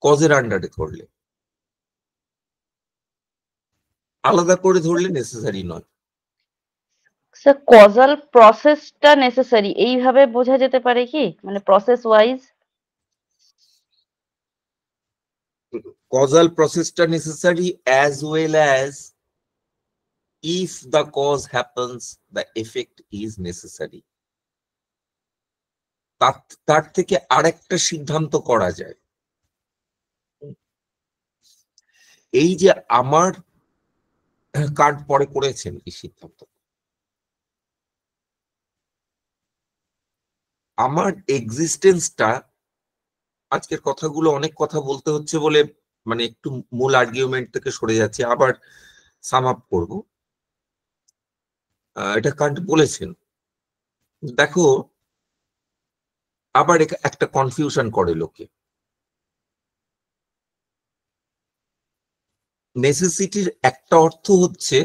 কজের আন্ডারে ধরলে। আলাদা করে ধরলে নেসেসারি নয়। স্যার কজাল প্রসেসটা নেসেসারি এইভাবে বোঝা যেতে পারে কি, মানে process wise? Causal processটা necessary as well as if the cause happens, the effect is necessary. তার থেকে আরেকটা সিদ্ধান্ত করা যায়, এই যে আমার কার্ড পরে করেছেন এই সিদ্ধান্ত, আমার এক্সিস্টেন্সটা, আজকের কথাগুলো অনেক কথা বলতে হচ্ছে বলে মানে একটু মূল আর্গুমেন্ট থেকে সরে যাচ্ছে, আবার সাম আপ করব। এটা কান্ট বলেছেন। দেখো, আবার একটা কনফিউশন করে লোকে। নেসেসিটির একটা অর্থ হচ্ছে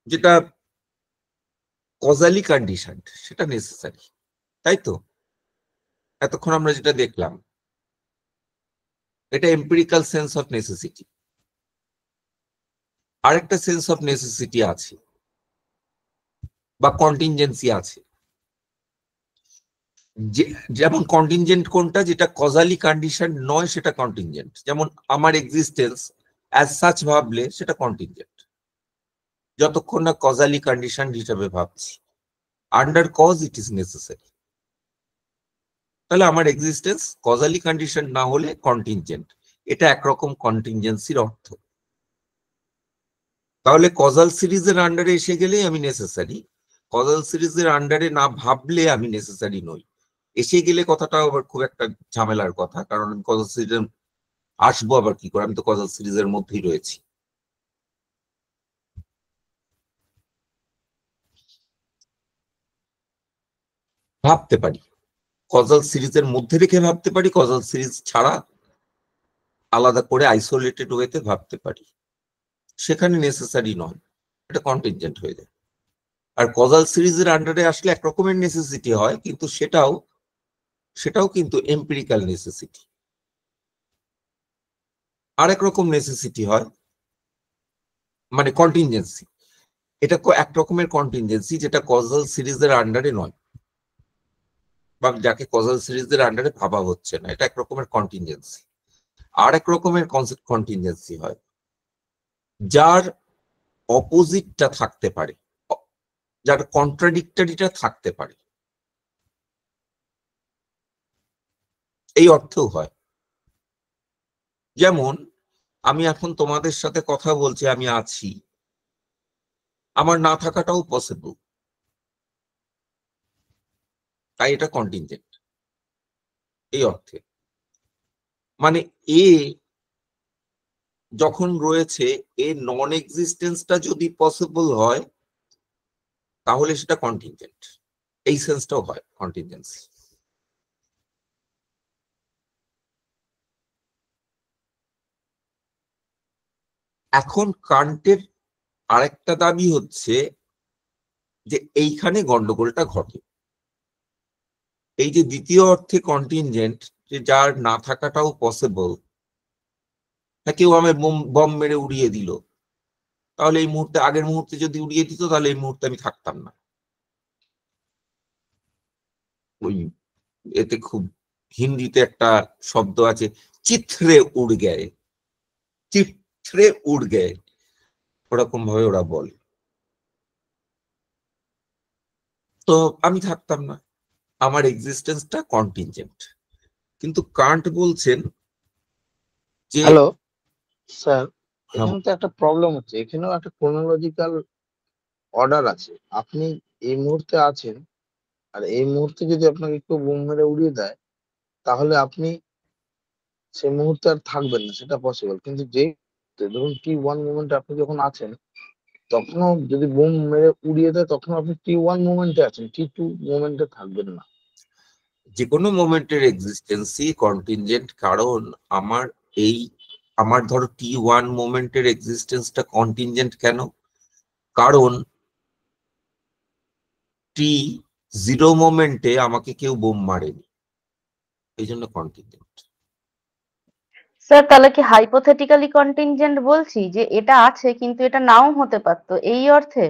যেটা কজালি কন্ডিশন, সেটা নেসেসারি, তাই তো? এতক্ষণ আমরা যেটা দেখলাম, এটা এম্পিরিক্যাল সেন্স অফ নেসেসিটি। আরেকটা সেন্স অফ নেসেসিটি আছে বা কন্টিনজেন্সি আছে, যেমন কন্টিনজেন্ট কোনটা, যেটা কজালি কন্ডিশন নয় সেটা কন্টিনজেন্ট। যেমন আমার এক্সিস্টেন্স অ্যাজ সাচ ভাবলে সেটা কন্টিনজেন্ট, যতক্ষণ না কজালি কন্ডিশন হিসাবে ভাবছি। Under cause it is necessary. তাহলে আমার এক্সিস্টেন্স কজালি কন্ডিশন না হলে কন্টিনজেন্ট, এটা একরকম কন্টিনজেন্সির অর্থ। তাহলে কজাল সিরিজের আন্ডারে এসে গেলেই আমি নেসেসারি, কজাল সিরিজের আন্ডারে না ভাবলে আমি নেসেসারি নই। এসে গেলে কথাটা আবার খুব একটা ঝামেলার কথা, কারণ আমি কজাল সিরিজে আসবো আবার কি করে, আমি তো কজাল সিরিজের মধ্যেই রয়েছি। ভাবতে পারি, কজাল সিরিজের মধ্যে রেখে ভাবতে পারি, কজাল সিরিজ ছাড়া আলাদা করে আইসোলেটেড ওয়েতে ভাবতে পারি, সেখানে নেসেসারি নয়, এটা কন্টিনজেন্ট হয়ে যায়। আর কজাল সিরিজের আন্ডারে আসলে একরকমের নেসেসিটি হয়, কিন্তু সেটাও কিন্তু এম্পিরিক্যাল নেসেসিটি। আরেক রকম নেসেসিটি হয় মানে কন্টিনজেন্সি, এটা এক রকমের কন্টিনজেন্সি যেটা কজাল সিরিজের আন্ডারে নয়, বা যাকে কজাল সিরিজের আন্ডারে ভাবা হচ্ছে না, এটা এক রকমের কন্টিনজেন্সি। আর এক রকমের কন্টিনজেন্সি হয় যার অপোজিটটা থাকতে পারে, যার কন্ট্রাডিক্টরিটা থাকতে পারে, এই অর্থেও হয়। যেমন আমি এখন তোমাদের সাথে কথা বলছি, আমি আছি, আমার না থাকাটাও পসিবল, তাই এটা কন্টিনজেন্ট এই অর্থে। মানে এ যখন রয়েছে, এ নন এক্সিস্টেন্সটা যদি পসিবল হয় তাহলে সেটা কন্টিনজেন্ট, এই সেন্সটাও হয় কন্টিনজেন্সি। এখন কান্টের আরেকটা দাবি হচ্ছে যে এইখানে গন্ডগোলটা ঘটে, এই যে দ্বিতীয় অর্থে কন্টিনজেন্ট, যে যার না থাকাটাও পসিবল, কেউ আমার বম মেরে উড়িয়ে দিল, তাহলে এই মুহূর্তে, আগের মুহূর্তে যদি উড়িয়ে দিত তাহলে এই মুহূর্তে আমি থাকতাম না। ওই এতে খুব হিন্দিতে একটা শব্দ আছে, চিত্রে উড় গেয়ে, চিত্রে উড় গেয়ে, ওরকম ভাবে ওরা বলে। তো আমি থাকতাম না, আমার এক্সিস্টেন্সটা কন্টিনজেন্ট। কিন্তু কান্ট বলছেন যে হ্যালো স্যার, এখানে তো একটা প্রবলেম হচ্ছে, এখানেও একটা ক্রোনোলজিক্যাল অর্ডার আছে। আপনি এই মুহূর্তে আছেন, আর এই মুহূর্তে যদি আপনাকে কেউ বোম মেরে উড়িয়ে দেয়, তাহলে আপনি সেই মুহূর্তে আর থাকবেন না, সেটা পসিবল। কিন্তু যে ধরুন T1 মোমেন্টে আপনি যখন আছেন, তখনও যদি বোম মেরে উড়িয়ে দেয়, তখন আপনি T1 মোমেন্টে আছেন, T2 মোমেন্টে থাকবেন না। যে কোনো মোমেন্টের এক্সিস্টেন্সই কন্টিনজেন্ট, কারণ আমার ধরো T1 মোমেন্টের এক্সিস্টেন্সটা কন্টিনজেন্ট কেন? কারণ T0 মোমেন্টে আমাকে কেউ বোম মারেনি, এই জন্য কন্টিনজেন্ট। স্যার তাহলে কি হাইপোথেটিক্যালি কন্টিনজেন্ট বলছি, যে এটা আছে কিন্তু এটা নাও হতে পারতো, এই অর্থে?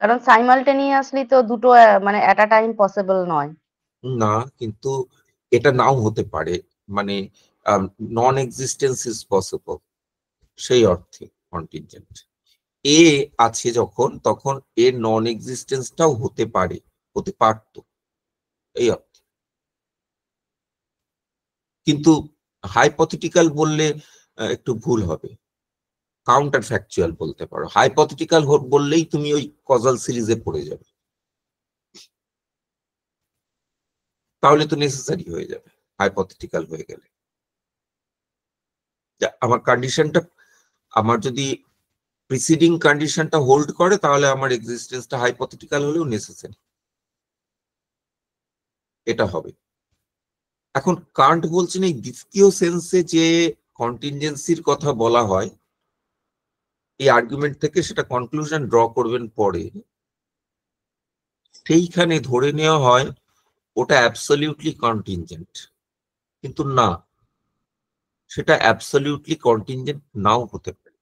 কারণ সাইমালটেনিয়াসলি তো দুটো মানে এট আ টাইম পসিবল নয়। না, কিন্তু এটা নাও হতে পারে, মানে নন এক্সিস্টেন্স ইজ পসিবল, সেই অর্থে কন্টিনজেন্ট। এ আছে যখন, তখন এর নন এক্সিস্টেন্সটাও হতে পারে, হতে পারত, এই অর্থে। কিন্তু হাইপোথেটিক্যাল বললে একটু ভুল হবে, কাউন্টার ফ্যাকচুয়াল বলতে পারো। হাইপোথেটিক্যাল বললেই তুমি ওই কজাল সিরিজে পড়ে যাবে, তাহলে তো নেসেসারি হয়ে যাবে হাইপোথেটিক্যাল হয়ে গেলে। আমার কন্ডিশনটা, আমার যদি প্রিসিডিং কন্ডিশনটা হোল্ড করে, তাহলে আমার এক্সিস্টেন্সটা হাইপোথেটিক্যাল হলেও নেসেসারি, এটা হবে। এখন কান্ট বলছেন এই দ্বিতীয় সেন্সে যে কন্টিনজেন্সির কথা বলা হয়, এই আর্গুমেন্ট থেকে সেটা কনক্লুশন ড্র করবেন পরে, সেইখানে ধরে নেওয়া হয় ওটা অ্যাবসলিউটলি কন্টিনজেন্ট। কিন্তু না, সেটা অ্যাবসলিউটলি কন্টিনজেন্ট নাও হতে পারে।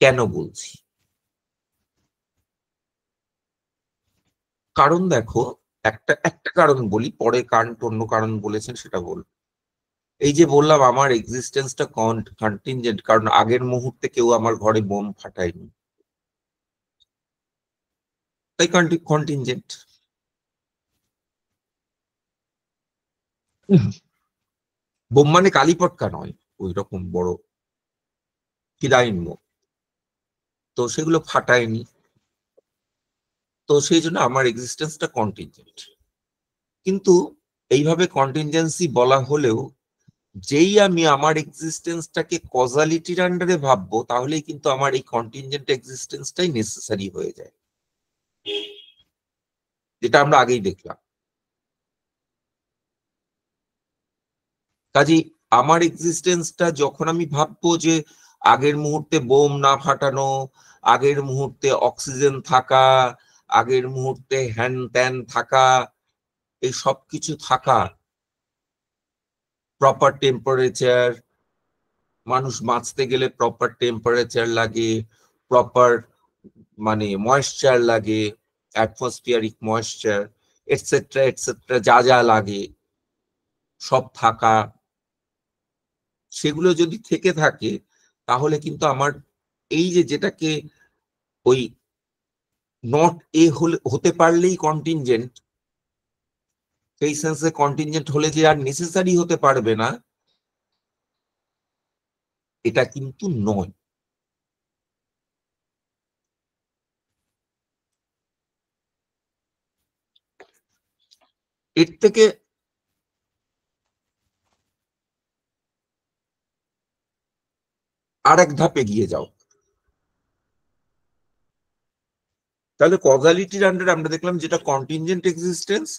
কেন বলছি? কারণ দেখো, একটা কারণ বলি, পরে কান্ট অন্য কারণ বলেছেন সেটা বলবো। এই যে বললাম আমার এক্সিস্টেন্সটা কন্টিনজেন্ট, কারণ আগের মুহূর্তে কেউ আমার ঘরে বোম ফাটায়নি, তাই কন্টিনজেন্ট। বোম মানে কালীপটকা নয়, ওই রকম বড় ফিলাইন বোম, তো সেগুলো ফাটায়নি, তো সেই জন্য আমার এক্সিস্টেন্সটা কন্টিনজেন্ট। কিন্তু এইভাবে কন্টিনজেন্সি বলা হলেও যেই আমি আমার এক্সিস্টেন্সটাকে কজালিটির আন্ডারে ভাববো, তাহলেই কিন্তু আমার এই কন্টিনজেন্ট এক্সিস্টেন্সটাই নেসেসারি হয়ে যায়, যেটা আমরা আগেই দেখলাম। কাজেই আমার এক্সিস্টেন্সটা যখন আমি ভাববো যে আগের মুহূর্তে বোম না ফাটানো, আগের মুহূর্তে অক্সিজেন থাকা, আগের মুহূর্তে হ্যান ত্যান থাকা, এই সব কিছু থাকা, প্রপার টেম্পারেচার, মানুষ বাঁচতে গেলে প্রপার টেম্পারেচার লাগে, প্রপার মানে ময়েশ্চার লাগে, অ্যাটমসফিয়ারিক ময়েশ্চার, এটসেট্রা এটসেট্রা, যা যা লাগে সব থাকা, সেগুলো যদি থেকে থাকে তাহলে কিন্তু আমার এই যে যেটাকে ওই নট এ হতে পারলেই কন্টিনজেন্ট, সেই সেন্সে কন্টিনজেন্ট হলে যে আর নেসেসারি হতে পারবে না, এটা কিন্তু নয়। এর থেকে আর এক ধাপ এগিয়ে যাও। তাহলে কজালিটির আন্ডারে আমরা দেখলাম যেটা কন্টিনজেন্ট এক্সিস্টেন্স,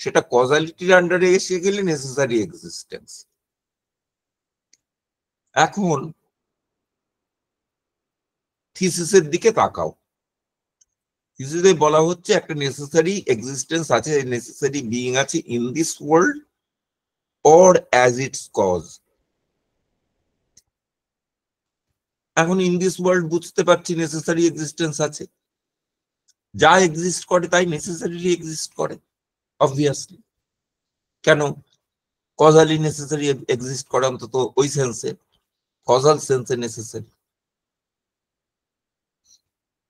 সেটা কজালিটির আন্ডারে এসে গেলে নেসেসারি এক্সিস্টেন্স। এখন থিসিসের দিকে তাকাও। থিসিসে বলা হচ্ছে একটা নেসেসারি এক্সিস্টেন্স আছে, নেসেসারি বিইং আছে in this world or as its cause. এখন ইন দিস ওয়ার্ল্ড বুঝতে পারছি নেসেসারি এক্সিস্টেন্স আছে, যা এক্সিস্ট করে তাই নেসেসারিলি এক্সিস্ট করে, অবভিয়াসলি। কেন? কজালি নেসেসারি এক্সিস্ট করে, অন্তত ওই সেন্সে, কজাল সেন্সে নেসেসারি।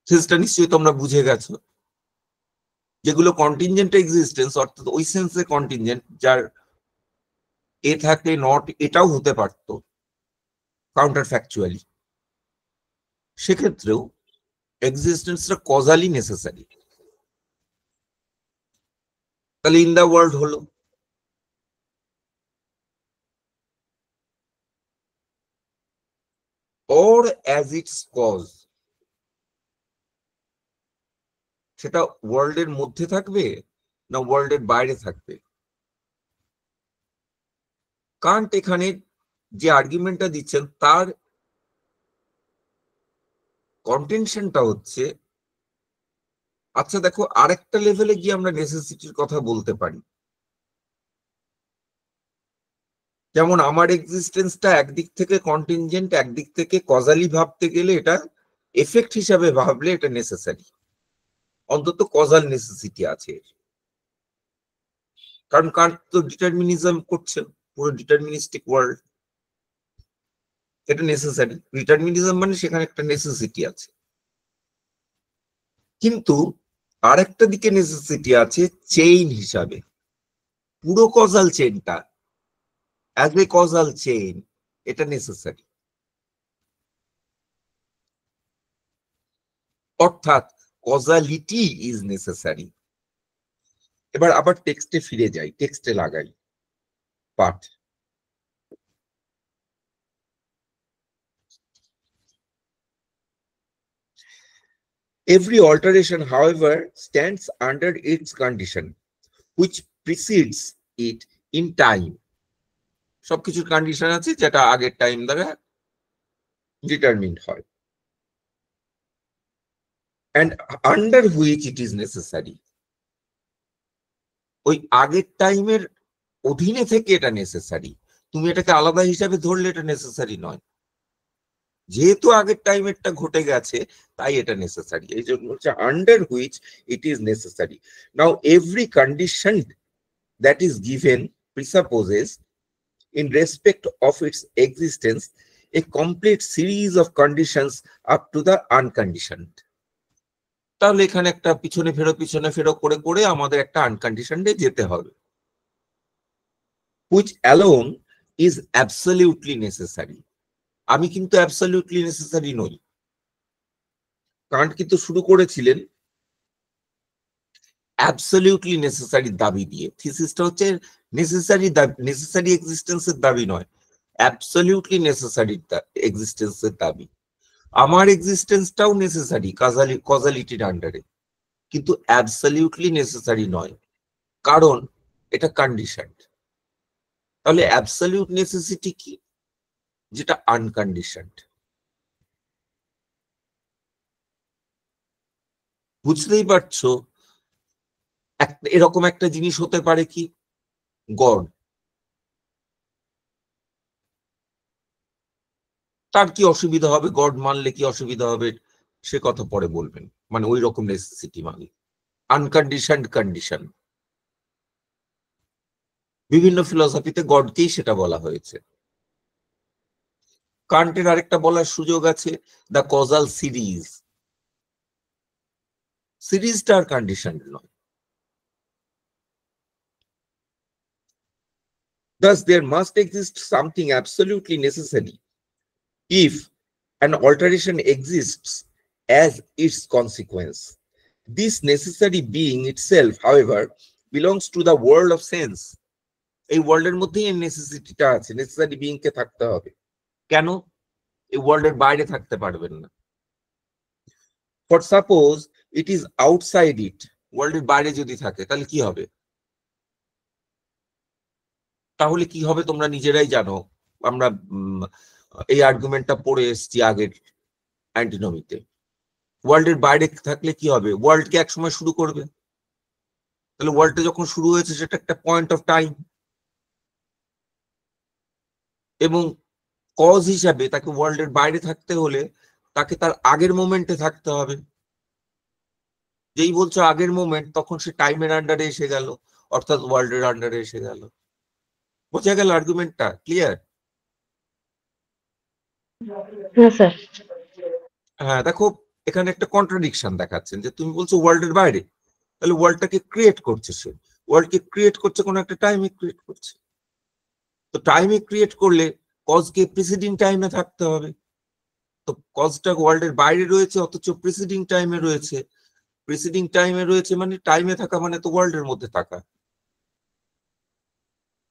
সেন্সটা নিশ্চয়ই তোমরা বুঝে গেছো। যেগুলো কন্টিনজেন্ট এক্সিস্টেন্স, অর্থাৎ ওই সেন্সে কন্টিনজেন্ট, যার এ থাকে নট এটাও হতে পারতো কাউন্টার ফ্যাকচুয়ালি, সেক্ষেত্রেও এক্সিস্টেন্সটা কজালি নেসেসারি। তাহলে ইন দা ওয়ার্ল্ড হলো, or as its cause, সেটা ওয়ার্ল্ডের মধ্যে থাকবে না ওয়ার্ল্ডের বাইরে থাকবে। কান্ট এখানে যে আর্গুমেন্টটা দিচ্ছেন তার কন্টেনশনটা হচ্ছে, আচ্ছা দেখো আরেকটা লেভেলে গিয়ে আমরা নেসেসিটির কথা বলতে পারি। যেমন আমার এক্সিস্টেন্সটা একদিক থেকে কন্টিনজেন্ট, একদিক থেকে কজালি ভাবতে গেলে এটা এফেক্ট হিসাবে ভাবলে এটা নেসেসারি, অন্তত কজাল নেসেসিটি আছে। কারণ কান্ট তো ডিটারমিনিজম করছেন, পুরো ডিটারমিনিস্টিক ওয়ার্ল্ড, এটা নেসেসারি। ডিটারমিনিজম মানে সেখানে একটা নেসেসিটি আছে। কিন্তু আরেকটা দিকে নেসেসিটি আছে চেইন হিসাবে, পুরো কজাল চেইনটা অ্যাজ এ কজাল চেইন, এটা নেসেসারি। অর্থাৎ কজালিটি ইজ নেসেসারি। এবার আবার টেক্সটে ফিরে যাই, টেক্সটে লাগাই পাঠ। Every alteration, however, stands under its condition, which precedes it in time. সবকিছুর কন্ডিশন আছে যেটা আগের টাইম দ্বারা ডিটারমিন্ড হয়, and under which it is necessary. ওই আগের টাইমের অধীনে থেকে এটা নেসেসারি। তুমি এটাকে আলাদা হিসাবে ধরলে এটা নেসেসারি নয়, যেহেতু আগের টাইমেরটা ঘটে গেছে তাই এটা নেসেসারি। এই জন্য হচ্ছে under which it is necessary. Now every condition that is given presupposes in respect of its existence a complete series of conditions up to the unconditioned. তাহলে এখানে একটা পিছনে ফেরো করে করে আমাদের একটা আনকন্ডিশনডে যেতে হবে, which alone is absolutely necessary. আমি কিন্তু absolutely necessary নই। কান্ট কিন্তু শুরু করেছিলেন absolutely necessary দাবি দিয়ে। থিসিসটা হচ্ছে নেসেসারি এক্সিস্টেন্সের দাবি নয়, absolutely necessary এক্সিস্টেন্সের দাবি। আমার এক্সিস্টেন্সটাও নেসেসারি কজালিটির আন্ডারে, কিন্তু অ্যাবসলিউটলি নেসেসারি নয়, কারণ এটা কন্ডিশনড। তাহলে অ্যাবসলিউট নেসেসিটি কি? যেটা আনকন্ডিশনড। বুঝতেই পারছো এরকম একটা জিনিস হতে পারে কি, গড। তার কি অসুবিধা হবে? গড মানলে কি অসুবিধা হবে সে কথা পরে বলবেন, মানে ওই রকম নেসেসিটি মানে আনকন্ডিশনড কন্ডিশন। বিভিন্ন ফিলসফিতে গডকেই সেটা বলা হয়েছে। কান্টের আরেকটা বলার সুযোগ আছে, দ্য কজাল সিরিজ। সিরিজটা আর কন্ডিশন নয়। Thus there must exist something absolutely necessary if an alteration exists as its consequence. This necessary being itself, however, belongs to the world of sense. এই ওয়ার্ল্ডের মধ্যেই এই নেসেসিটিটা আছে, নেসেসারি বিইং কে থাকতে হবে। কেন? এই ওয়ার্ল্ডের বাইরে থাকতে পারবেন না। For suppose it is outside ইট, ওয়ার্ল্ডের বাইরে যদি থাকে তাহলে কি হবে? তাহলে কি হবে তোমরা নিজেরাই জানো। আমরা এই আর্গুমেন্টটা পড়ে এসেছি আগের অ্যান্টিনমিতে। ওয়ার্ল্ডের বাইরে থাকলে কি হবে? ওয়ার্ল্ডকে একসময় শুরু করবে। তাহলে ওয়ার্ল্ডটা যখন শুরু হয়েছে সেটা একটা পয়েন্ট অফ টাইম, এবং কজ হিসাবে তাকে ওয়ার্ল্ডের বাইরে থাকতে হলে তাকে তার আগের মোমেন্টে থাকতে হবে। যেই বলছো আগের মোমেন্ট, তখন সে টাইমের আন্ডারে এসে গেল, অর্থাৎ ওয়ার্ল্ডের আন্ডারে এসে গেল। বোঝা গেল আর্গুমেন্টটা? ক্লিয়ার? হ্যাঁ স্যার। হ্যাঁ, দেখো এখানে একটা কন্ট্রাডিকশন দেখাচ্ছেন যে তুমি বলছো ওয়ার্ল্ডের বাইরে, তাহলে ওয়ার্ল্ডটাকে ক্রিয়েট করছে সে। ওয়ার্ল্ডকে ক্রিয়েট করছে কোন একটা টাইমে ক্রিয়েট করছে। তো টাইমে ক্রিয়েট করলে কজকে প্রিসিডিং টাইমে থাকতে হবে। তো কজটা ওয়ার্ল্ডের বাইরে রয়েছে অথচ প্রিসিডিং টাইমে রয়েছে। প্রিসিডিং টাইমে রয়েছে মানে টাইমে থাকা মানে তো ওয়ার্ল্ডের মধ্যে থাকা।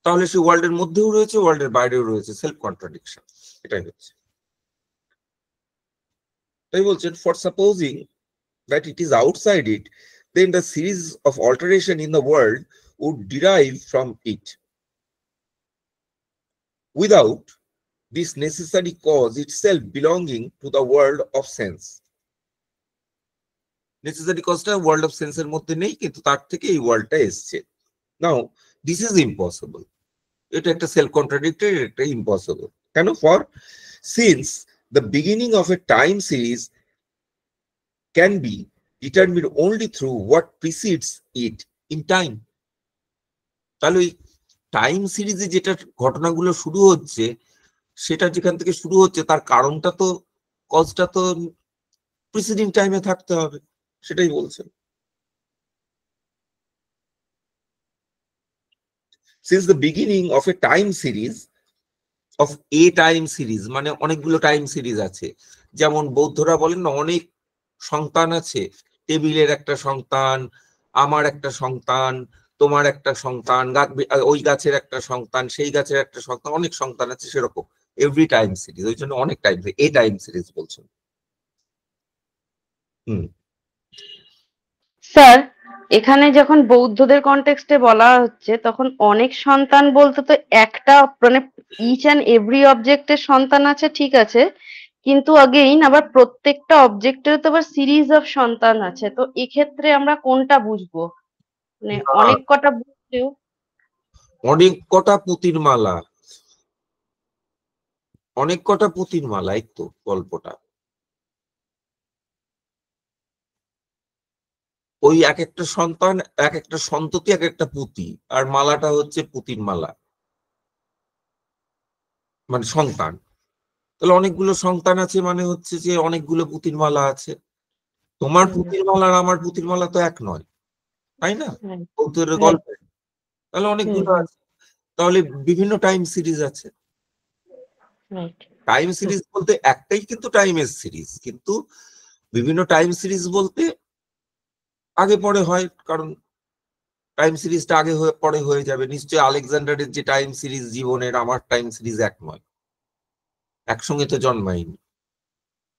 তাহলে সে ওয়ার্ল্ডের মধ্যেও রয়েছে, ওয়ার্ল্ডের বাইরেও রয়েছে। সেলফ কন্ট্রাডিকশন এটাই হচ্ছে। তাই বলছেন, for supposing that it is outside it, then the series of alteration in the world would derive from it. Without this necessary cause itself belonging to the world of sense. Necessary cause-টা world of sense এর মধ্যে নেই, কিন্তু তার থেকে এই ওয়ার্ল্ডটা এসছে। Now, this is impossible. এটা একটা self contradictory, এটা impossible. কেন? For since the beginning of a time series can be determined only through what precedes it in time. তাহলে ওই টাইম সিরিজে যেটা ঘটনাগুলো শুরু হচ্ছে, সেটা যেখান থেকে শুরু হচ্ছে তার কারণটা তো, কজটা তো প্রিসিডিং টাইমে থাকতে হবে, সেটাই বলছেন। Since the beginning of a time series, of a time series মানে অনেকগুলো টাইম সিরিজ আছে। যেমন বৌদ্ধরা বলেন না, অনেক সন্তান আছে, টেবিলের একটা সন্তান, আমার একটা সন্তান, তোমার একটা সন্তান, ওই গাছের একটা সন্তান, সেই গাছের একটা সন্তান, অনেক সন্তান আছে, সেরকম এভরি টাইম সিরিজ। ওই জন্য অনেক টাইম, এ টাইম সিরিজ বলছেন। স্যার, এখানে যখন বৌদ্ধদের কনটেক্সটে বলা হচ্ছে তখন অনেক সন্তান বলতে তো একটা মানে ইচ অ্যান্ড এভরি অবজেক্টের সন্তান আছে, ঠিক আছে, কিন্তু আগেইন আবার প্রত্যেকটা অবজেক্টের তো আবার সিরিজ অফ সন্তান আছে। তো এক্ষেত্রে আমরা কোনটা বুঝবো? মানে অনেক কটা বুঝলেও অনেক কটা পুতির মালা, অনেক কটা পুতির মালা, এই তো গল্পটা। ওই এক একটা সন্তান, এক একটা সন্ততি, এক একটা পুতি, আর মালাটা হচ্ছে পুতির মালা। মানে সন্তান, তাহলে অনেকগুলো সন্তান আছে মানে হচ্ছে যে অনেকগুলো পুতির মালা আছে। তোমার পুতির মালা আর আমার পুতির মালা তো এক নয়, তাই না? গল্পের তাহলে অনেকগুলো আছে, তাহলে বিভিন্ন টাইম সিরিজ আছে। টাইম সিরিজ বলতে একটাই কিন্তু টাইমের সিরিজ, কিন্তু বিভিন্ন টাইম সিরিজ বলতে আগে পরে হয়, কারণ টাইম সিরিজটা আগে পরে হয়ে যাবে। নিশ্চয়ই আলেকজান্ডারের যে টাইম সিরিজ জীবনের আমার টাইম সিরিজ এক নয়, একসঙ্গে তো জন্মায়নি,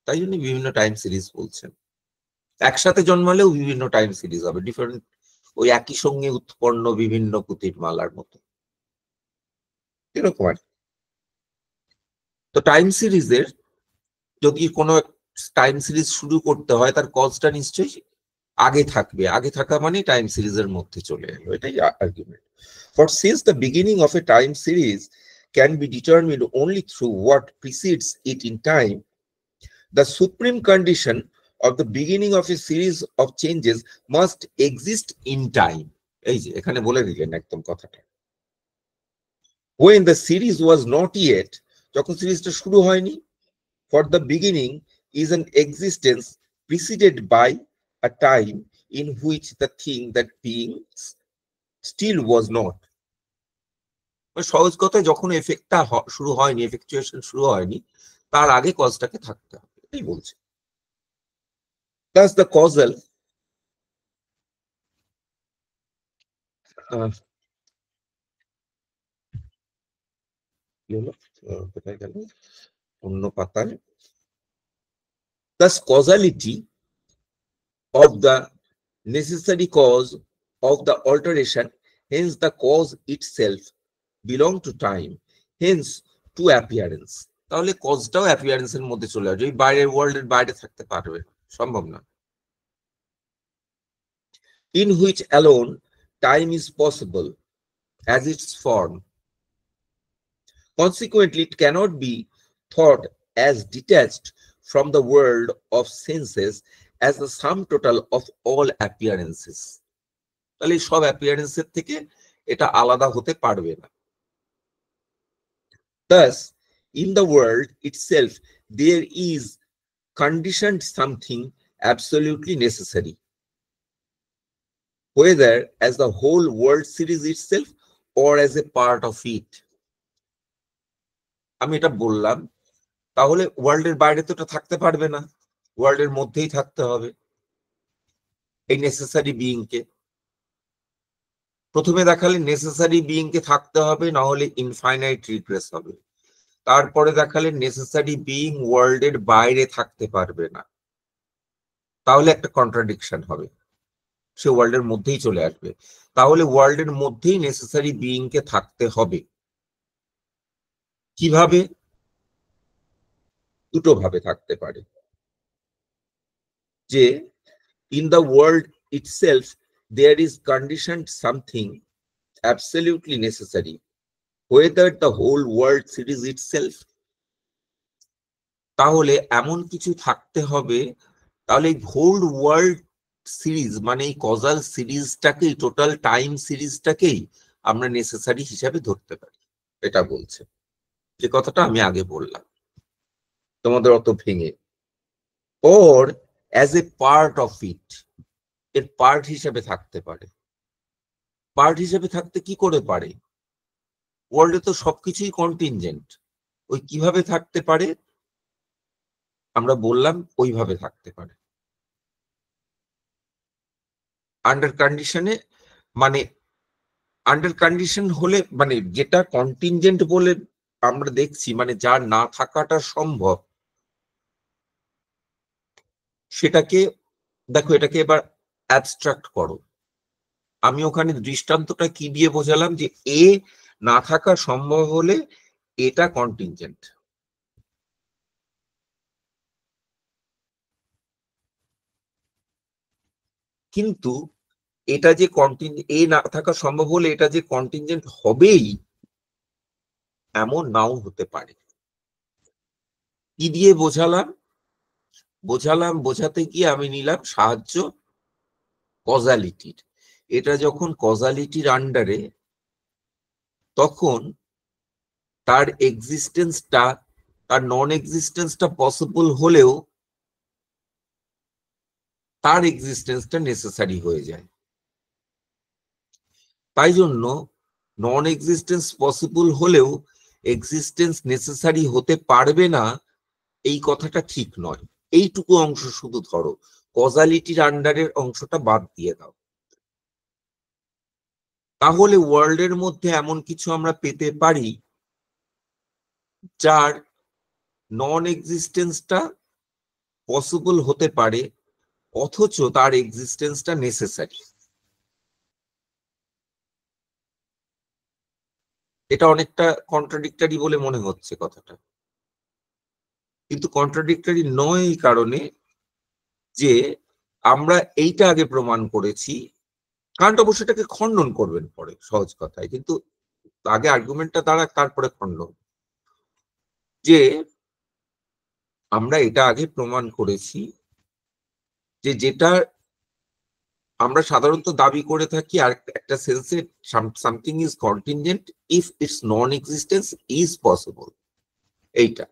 তাই জন্য বিভিন্ন টাইম সিরিজ বলছেন। একসাথে জন্মালেও বিভিন্ন টাইম সিরিজ হবে, ডিফারেন্ট, ওই একই সঙ্গে উৎপন্ন বিভিন্ন পুতির মালার মতো এরকম আর। তো টাইম সিরিজের যদি কোনো টাইম সিরিজ শুরু করতে হয় তার কজটা নিশ্চয়ই আগে থাকবে, আগে থাকা মানে টাইম সিরিজের মধ্যে চলে এলো, এটাই argument. For since the beginning of a time series can be determined only through what precedes it in time, the supreme condition of the beginning of a series of changes must exist in time. এই যে এখানে বলে দিলেন একদম কথাটা। When the series was not yet, যখন সিরিজটা শুরু হয়নি, for the beginning is an existence preceded by a time in which the thing that being still was not. সহজ কথায় যখন এফেক্টটা শুরু হয়নি, এফেক্চুয়েশন শুরু হয়নি, তার আগে কজটাকে থাকতে হবে, এটাই বলছে। Thus the causal কোথায় গেল অন্য পাতায়, thus causality of the necessary cause of the alteration, hence the cause itself belong to time, hence to appearance. তাহলে কজটাও অ্যাপিয়ারেন্স এর মধ্যে চলে আসবে, বাইরের ওয়ার্ল্ডের বাইরে থাকতে পারবে, সম্ভব না। In which alone time is possible as its form. Consequently, it cannot be thought as detached from the world of senses as the sum total of all appearances. তাহলে সব অ্যাপিয়ারেন্সের থেকে এটা আলাদা হতে পারবে না। Thus, in the world itself, there is conditioned something absolutely necessary, whether as the whole world series itself or as a part of it. আমি এটা বললাম, তাহলে ওয়ার্ল্ডের বাইরে তো এটা থাকতে পারবে না, ওয়ার্ল্ডের মধ্যেই থাকতে হবে এই নেসেসারি বিইং কে। প্রথমে দেখালে নেসেসারি বিইং কে থাকতে হবে, না হলে ইনফাইনাইট রিগ্রেস হবে। তারপরে দেখালে নেসেসারি বিইং ওয়ার্ল্ডের বাইরে থাকতে পারবে না, তাহলে একটা কন্ট্রাডিকশন হবে, সে ওয়ার্ল্ডের মধ্যেই চলে আসবে। তাহলে ওয়ার্ল্ডের মধ্যেই নেসেসারি বিইং কে থাকতে হবে। কিভাবে? দুটো ভাবে থাকতে পারে, যে in the world itself there is conditioned something absolutely necessary, whether the whole world series itself, তাহলে এমন কিছু থাকতে হবে, তাহলে হোল ওয়ার্ল্ড সিরিজ মানে এই কজাল সিরিজটাকেই, টোটাল টাইম সিরিজটাকেই আমরা নেসেসারি হিসাবে ধরতে পারি, এটা বলছে। যে কথাটা আমি আগে বললাম তোমাদের অত ভেঙে, or as a part of it, এর পার্ট হিসেবে থাকতে পারে। পার্ট হিসেবে থাকতে কি করে পারে? ওয়ার্ল্ডে তো সবকিছুই কন্টিনজেন্ট, ওই কিভাবে থাকতে পারে? আমরা বললাম ওইভাবে থাকতে পারে আন্ডার কন্ডিশনে, মানে আন্ডার কন্ডিশন হলে, মানে যেটা কন্টিনজেন্ট বলে আমরা দেখছি, মানে যার না থাকাটা সম্ভব, সেটাকে দেখো, এটাকে এবার অ্যাবস্ট্রাক্ট করো। আমি ওখানে দৃষ্টান্তটা কি দিয়ে বোঝালাম, যে এ না থাকা সম্ভব হলে এটা কন্টিনজেন্ট, কিন্তু এটা যে এ না থাকা সম্ভব হলে এটা যে কন্টিনজেন্ট হবেই এমন নাও হতে পারে। কি দিয়ে বোঝালাম? বোঝাতে গিয়ে আমি নিলাম সাহায্য কজালিটির। এটা যখন কজালিটির আন্ডারে, তখন তার এক্সিস্টেন্সটা, তার নন এক্সিস্টেন্সটা পসিবল হলেও তার এক্সিস্টেন্সটা নেসেসারি হয়ে যায়। তাই জন্য নন এক্সিস্টেন্স পসিবল হলেও এক্সিস্টেন্স নেসেসারি হতে পারবে না, এই কথাটা ঠিক নয়। এইটুকু অংশ শুধু ধরো, কজালিটির আন্ডারের অংশটা বাদ দিয়ে দাও, তাহলে ওয়ার্ল্ডের মধ্যে এমন কিছু আমরা পেতে পারি যার নন এক্সিস্টেন্সটা পসিবল হতে পারে অথচ তার এক্সিস্টেন্সটা নেসেসারি। এটা অনেকটা কন্ট্রাডিক্টরি বলে মনে হচ্ছে কথাটা, কিন্তু কন্ট্রাডিক্টরি নয় এই কারণে যে আমরা এইটা আগে প্রমাণ করেছি। কান্ট অবশ্য এটাকে খণ্ডন করবেন পরে, সহজ কথায়, কিন্তু আগে আর্গুমেন্টটা দাঁড়াক তারপরে খণ্ডন, যে আমরা এটা আগে প্রমাণ করেছি যে যেটা আমরা সাধারণত দাবি করে থাকি আর একটা সেন্সে something is contingent if its non existence is possible, এইটা,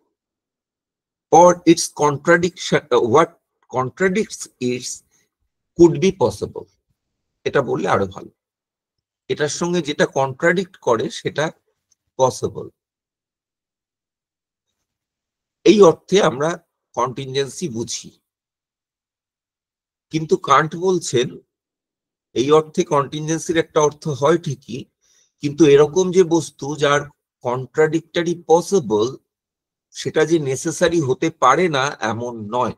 or its contradiction, what contradicts it could be possible, এটা বললে আরো ভালো। এটার সঙ্গে যেটা কন্ট্রাডিক্ট করে সেটা পসিবল, এই অর্থে আমরা কন্টিনজেন্সি বুঝি। কিন্তু কান্ট বলছেন এই অর্থে কন্টিনজেন্সির একটা অর্থ হয় ঠিকই, কিন্তু এরকম যে বস্তু যার কন্ট্রাডিক্টরি পসিবল সেটা যে নেসেসারি হতে পারে না এমন নয়।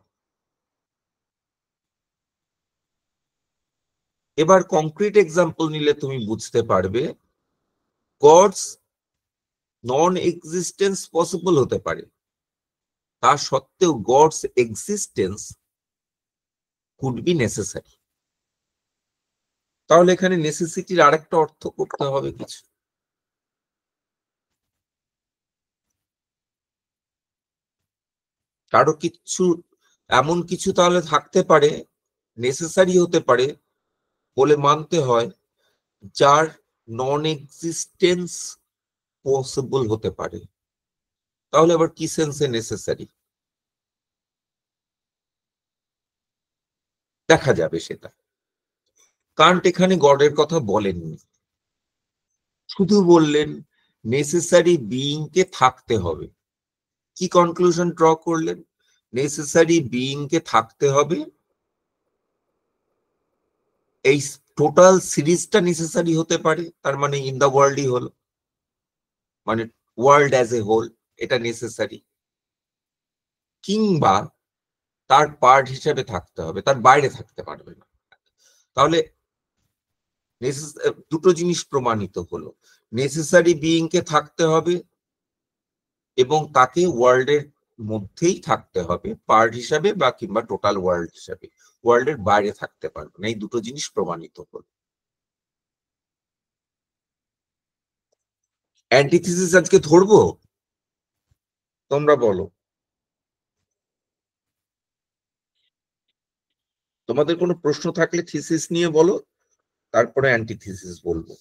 এবার কংক্রিট এক্সাম্পল নিলে তুমি বুঝতে পারবে গডস নন এক্সিস্টেন্স পসিবল হতে পারে, তা সত্ত্বেও god's existence could be necessary. তাহলে এখানে নেসেসিটির আরেকটা অর্থ করতে হবে কিছু। কারো কিছু এমন কিছু তাহলে থাকতে পারে, নেসেসারি হতে পারে বলে মানতে হয়, যার নন এক্সিস্টেন্স পসিবল হতে পারে। তাহলে আবার কি সেন্সে নেসেসারি দেখা যাবে সেটা। কান্ট এখানে গডের কথা বলেননি, শুধু বললেন নেসেসারি বিইং কে থাকতে হবে। কি কনক্লুশন ড্র করলেন? নেসেসারি বিইং কে থাকতে হবে, এই টোটাল সিরিজটা নেসেসারি হতে পারে, তার মানে ইন দা ওয়ার্ল্ডই হলো, মানে ওয়ার্ল্ড অ্যাজ এ হোল এটা নেসেসারি, কিংবা তার পার্ট হিসেবে থাকতে হবে, তার বাইরে থাকতে পারবে না। তাহলে দুটো জিনিস প্রমাণিত হলো, নেসেসারি বিইং কে থাকতে হবে এবং তাকে ওয়ার্ল্ডের মধ্যেই থাকতে হবে পার্ট হিসাবে বা কিংবা টোটাল ওয়ার্ল্ড হিসাবে, ওয়ার্ল্ডের বাইরে থাকতে পারবে না। এই দুটো জিনিস প্রমাণিত হলো। অ্যান্টিথিসিস আজকে ধরবো, তোমরা বলো। তোমাদের কোনো প্রশ্ন থাকলে থিসিস নিয়ে বলো, তারপরে অ্যান্টিথিসিস বলবো।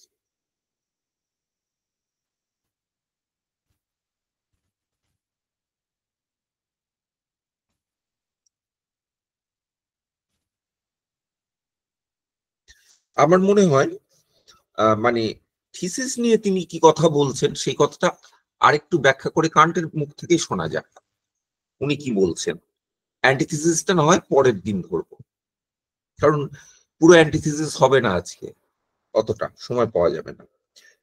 আমার মনে হয় মানে থিসিস নিয়ে তিনি কি কথা বলছেন সেই কথাটা আরেকটু ব্যাখ্যা করে কান্টের মুখ থেকেই শোনা যাক, উনি কি বলছেন। অ্যান্টিথিসিসটা না হয় পরের দিন ধরবো, কারণ পুরো অ্যান্টিথিসিস হবে না আজকে, অতটা সময় পাওয়া যাবে না।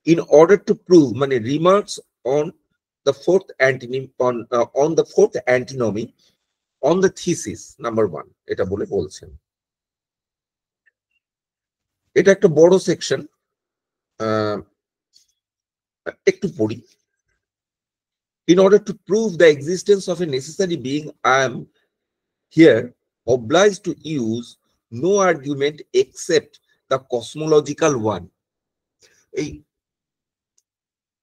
ইন অর্ডার টু প্রুভ, মানে remarks on the fourth antinomy on the fourth antinomy on the thesis number 1, এটা বলে বলছেন। এটা একটা বড় সেকশন, একটু পড়ি। In order to prove the existence of a necessary being, I am here obliged to use no argument except the cosmological one. এই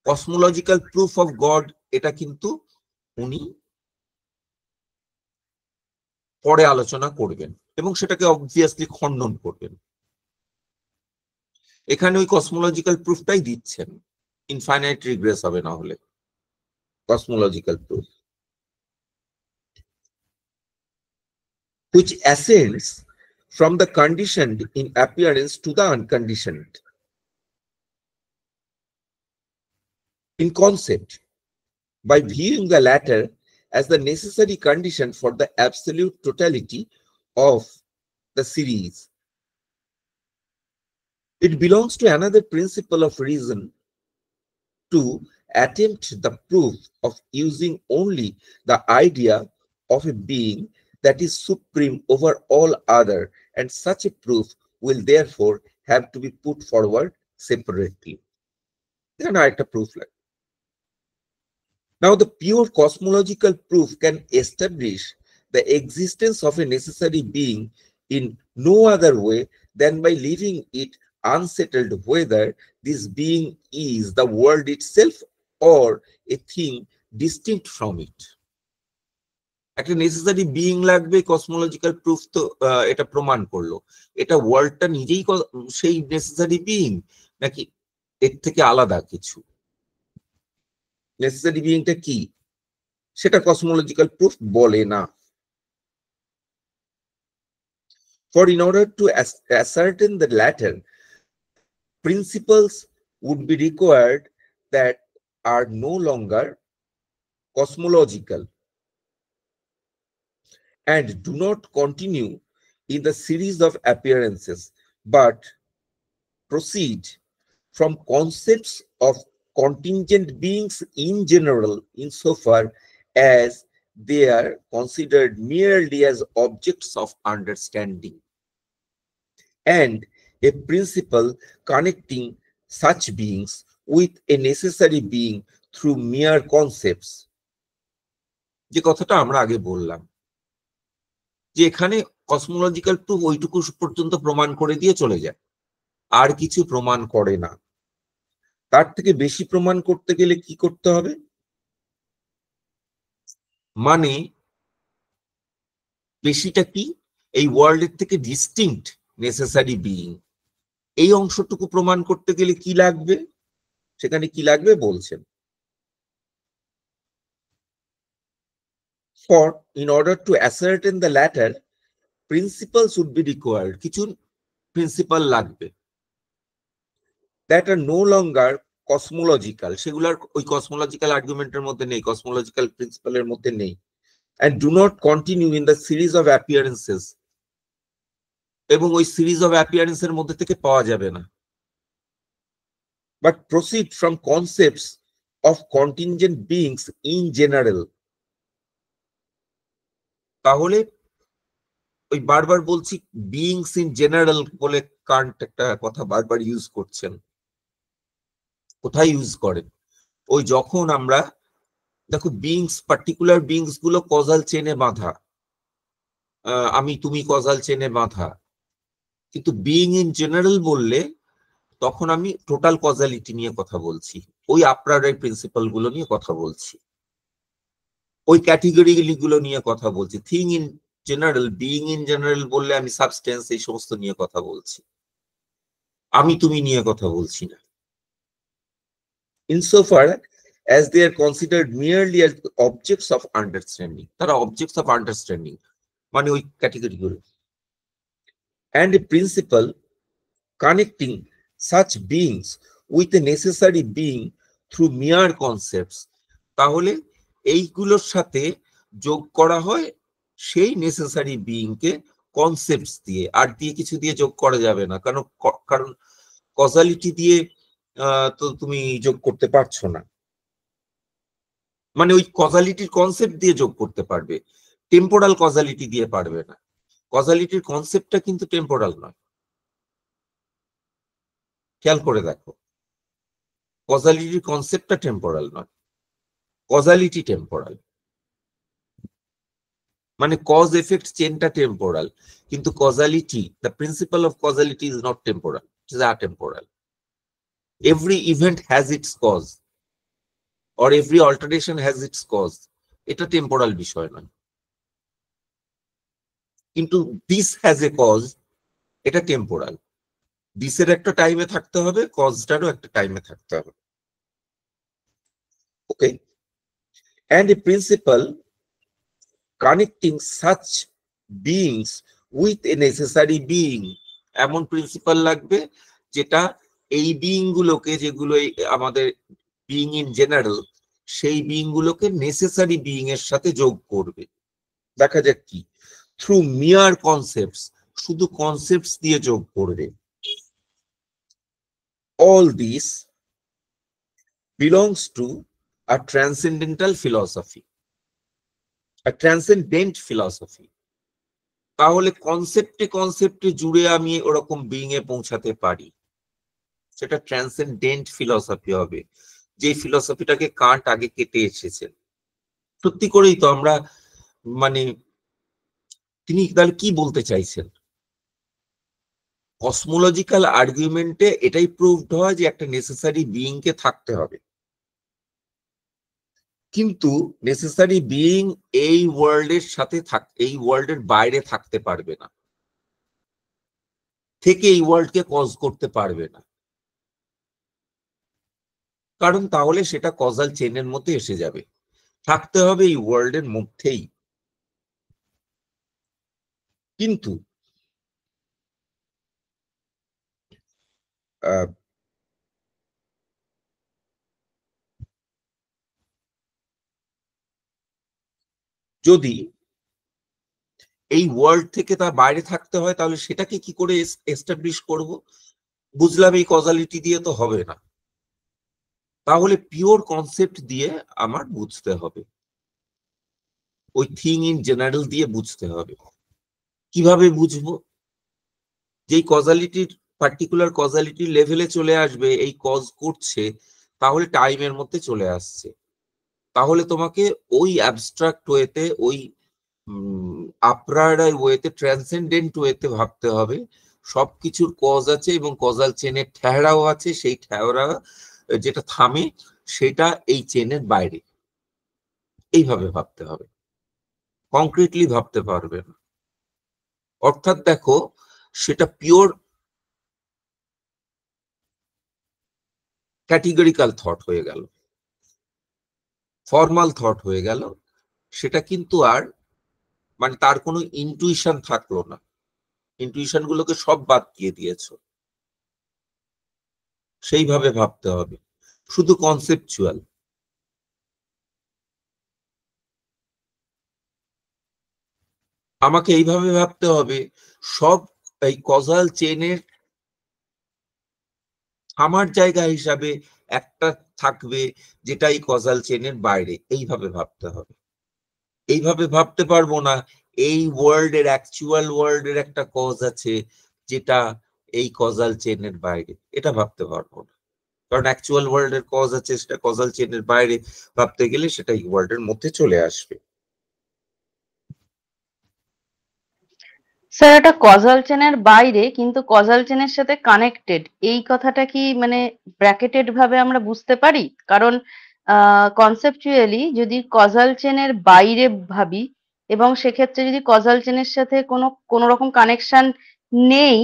cosmological proof of God এটা কিন্তু উনি পরে আলোচনা করবেন এবং সেটাকে অবভিয়াসলি খণ্ডন করবেন। এখানে ওই কসমোলজিক্যাল প্রুফটাই দিচ্ছেন, ইনফাইনাইট রিগ্রেস হবে না হলে। cosmological proof, which ascends from the conditioned in appearance to the unconditioned in concept, by viewing the latter as the necessary condition for the absolute totality of the series. It belongs to another principle of reason to attempt the proof of using only the idea of a being that is supreme over all other, and such a proof will therefore have to be put forward separately. Then একটা proof like. Now the pure cosmological proof can establish the existence of a necessary being in no other way than by leaving it unsettled whether this being is the world itself or a thing distinct from it. একটা necessary being লাগবে, cosmological proof তো এটা প্রমাণ করলো। এটা ওয়ার্ল্ডটা নিজেই সেই necessary being নাকি এর থেকে আলাদা কিছু? নেসেসারি বিইংটা কি সেটা কসমোলজিক্যাল প্রুফ বলে না। For in order to ascertain the latter, principles would be required that are no longer cosmological and do not continue in the series of appearances, but proceed from concepts of contingent beings in general, insofar as they are considered merely as objects of understanding, and a principle connecting such beings with a necessary being through mere concepts. যে কথাটা আমরা আগে বললাম যে এখানে cosmological proof ওইটুকু পর্যন্ত প্রমাণ করে দিয়ে চলে যায়, আর কিছু প্রমাণ করে না। তার থেকে বেশি প্রমাণ করতে গেলে কি করতে হবে? মানে বেশিটা কি? এই ওয়ার্ল্ডের থেকে ডিস্টিংক্ট নেসেসারি বিইং, এই অংশটুকু প্রমাণ করতে গেলে কি লাগবে? সেখানে কি লাগবে বলছেন। For in order to ascertain the latter, principles would be required. কিছু প্রিন্সিপাল লাগবে that are no longer cosmological, সেগুলার ওই কসমোলজিক্যাল আর্গুমেন্টের মধ্যে নেই, কসমোলজিক্যাল প্রিন্সিপালের মধ্যে নেই, and do not continue in the series of appearances, এবং ওই সিরিজ অফ অ্যাপিয়ারেন্সের মধ্যে থেকে পাওয়া যাবে না, but proceed from concepts of contingent beings in general. তাহলে ওই বারবার বলছি বিইংস ইন জেনারেল বলে কান্ট একটা কথা বারবার ইউজ করছেন। কোথায় ইউজ করেন? ওই যখন আমরা দেখো বিইংস, পার্টিকুলার বিইংস গুলো কজাল চেনে বাঁধা, আমি তুমি কজাল চেনে বাঁধা, কিন্তু বিইং ইন জেনারেল বললে তখন আমি টোটাল কজালিটি নিয়ে কথা বলছি, ওই আপ্রারের প্রিন্সিপাল গুলো নিয়ে কথা বলছি, ওই ক্যাটেগরি গুলো নিয়ে কথা বলছি। Thing in general, being in general বললে আমি সাবস্টেন্স এই সমস্ত নিয়ে কথা বলছি, আমি তুমি নিয়ে কথা বলছি না। insofar as they are considered merely as objects of understanding, তারা objects of understanding মানে ওই ক্যাটেগরি গুলো, and a principle connecting such beings with a necessary being through mere concepts, তাহলে এইগুলোর সাথে যোগ করা হয় সেই নেসেসারি বিইং কে কনসেপ্টস দিয়ে, আর দিয়ে কিছু দিয়ে যোগ করা যাবে না, কারণ কজালিটি দিয়ে তো তুমি যোগ করতে পারছো না। মানে ওই কজালিটির কনসেপ্ট দিয়ে যোগ করতে পারবে, টেম্পোরাল কজালিটি দিয়ে পারবে না। কজালিটির কনসেপ্টটা কিন্তু টেম্পোরাল নয়, খেয়াল করে দেখো, কজালিটির কনসেপ্টটা টেম্পোরাল নয়, কজালিটি টেম্পোরাল। মানে কজ এফেক্ট চেনটা টেম্পোরাল, কিন্তু causality, the principle of causality is not temporal, it is atemporal. Every event has its cause or every alteration has its cause, এটা টেম্পোরাল বিষয় নয়। কিন্তু দিস হ্যাজ এ কজ, এটা temporal. দিসের একটা টাইমে থাকতে হবে, কজটারও একটা টাইমে থাকতে হবে। ওকে, and a principle connecting such beings with a necessary being. এমন প্রিন্সিপাল লাগবে যেটা এই বিইং গুলোকে, যেগুলো আমাদের বিইং ইন জেনারেল, সেই বিইং গুলোকে নেসেসারি বিইং এর সাথে যোগ করবে। দেখা যাক কি, থ্রু মিয়ার কনসেপ্টস, শুধু কনসেপ্টস দিয়ে যোগ করবে। All this belongs to a transcendental philosophy, a transcendent philosophy. তাহলে কনসেপ্টে জুড়ে আমি ওরকম বিইং এ পৌঁছাতে পারি, সেটা ট্রান্সেন্ডেন্ট ফিলসফি হবে, যে ফিলসফিটাকে কান্ট আগে কেটে এসেছেন। সত্যি করেই তো আমরা মানে তিনি তাহলে কি বলতে চাইছেন? কসমোলজিক্যাল আর্গুমেন্টে এটাই প্রুভড হয় যে একটা নেসেসারি বিইং কে থাকতে হবে, কিন্তু নেসেসারি বিইং এই ওয়ার্ল্ডের সাথে এই ওয়ার্ল্ডের বাইরে থাকতে পারবে না, থেকে এই ওয়ার্ল্ডকে কজ করতে পারবে না, কারণ তাহলে সেটা কজাল চেনের মধ্যে এসে যাবে। থাকতে হবে এই ওয়ার্ল্ডের মধ্যেই। কিন্তু যদি এই ওয়ার্ল্ড থেকে তার বাইরে থাকতে হয়, তাহলে সেটাকে কি করে এস্টাবলিশ করব? বুঝলাম এই কজালিটি দিয়ে তো হবে না, তাহলে পিওর কনসেপ্ট দিয়ে আমার বুঝতে হবে, ওই থিং ইন জেনারেল দিয়ে বুঝতে হবে। কিভাবে বুঝবো? যেই কজালিটির পার্টিকুলার কজালিটির লেভেলে চলে আসবে, এই কজ করছে, তাহলে টাইমের মধ্যে চলে আসছে, তাহলে তোমাকে ওই অ্যাবস্ট্রাক্ট ওয়েতে, ওই আপ্রায়ড ওয়েতে, ট্রান্সেন্ডেন্ট ওয়েতে ভাবতে হবে। সবকিছুর কজ আছে এবং কজাল চেনের ঠেহরাও আছে, সেই ঠেহরা যেটা থামে সেটা এই চেনের বাইরে, এইভাবে ভাবতে হবে, কংক্রিটলি ভাবতে পারবে না। অর্থাৎ দেখো, সেটা পিওর ক্যাটেগরিক্যাল থট হয়ে গেল, ফর্মাল থট হয়ে গেল, সেটা কিন্তু আর মানে তার কোনো ইনটুইশন থাকলো না, ইনটুইশন গুলোকে সব বাদ দিয়ে দিয়েছো। সেইভাবে ভাবতে হবে, শুধু কনসেপচুয়াল। আমাকে এইভাবে ভাবতে হবে, সব এই কজাল চেনের আমার জায়গা হিসাবে একটা থাকবে যেটা এই কজাল চেনের বাইরে, এইভাবে ভাবতে হবে। এইভাবে ভাবতে পারবো না এই ওয়ার্ল্ডের, অ্যাকচুয়াল ওয়ার্ল্ডের একটা কজ আছে যেটা এই কজাল চেনের বাইরে, এটা ভাবতে পারবো না, কারণ অ্যাকচুয়াল ওয়ার্ল্ডের কজ আছে, সেটা কজাল চেনের বাইরে ভাবতে গেলে সেটা এই ওয়ার্ল্ডের মধ্যে চলে আসবে। স্যার, এটা কজাল চেনের বাইরে কিন্তু কজাল চেনের সাথে কানেক্টেড, এই কথাটা কি মানে ব্র্যাকেটেড ভাবে আমরা বুঝতে পারি? কারণ কনসেপচুয়ালি যদি কজাল চেনের বাইরে ভাবি এবং সেক্ষেত্রে যদি কজাল চেনের সাথে কোনো রকম কানেকশন নেই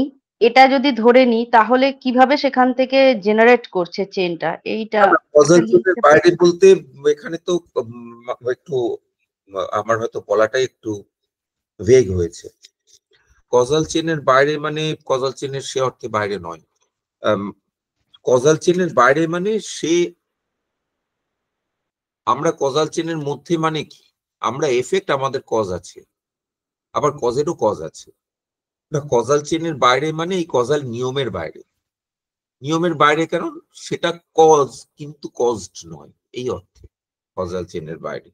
এটা যদি ধরে নিই, তাহলে কিভাবে সেখান থেকে জেনারেট করছে চেনটা, এইটা কজাল চেনের বাইরে বলতে এখানে তো একটু আমার হয়তো বলাটাই একটু ভেগ হয়েছে। কজাল চেনের বাইরে মানে কজাল চেনের সে অর্থে বাইরে নয়, কজাল চেনের বাইরে মানে সে, আমরা কজাল চেনের মধ্যে মানে কি, আমরা এফেক্ট, আমাদের কজ আছে, আবার কজেরও কজ আছে। কজাল চেনের বাইরে মানে এই কজাল নিয়মের বাইরে। নিয়মের বাইরে কারণ সেটা কজ কিন্তু কজড নয়, এই অর্থে কজাল চেনের বাইরে।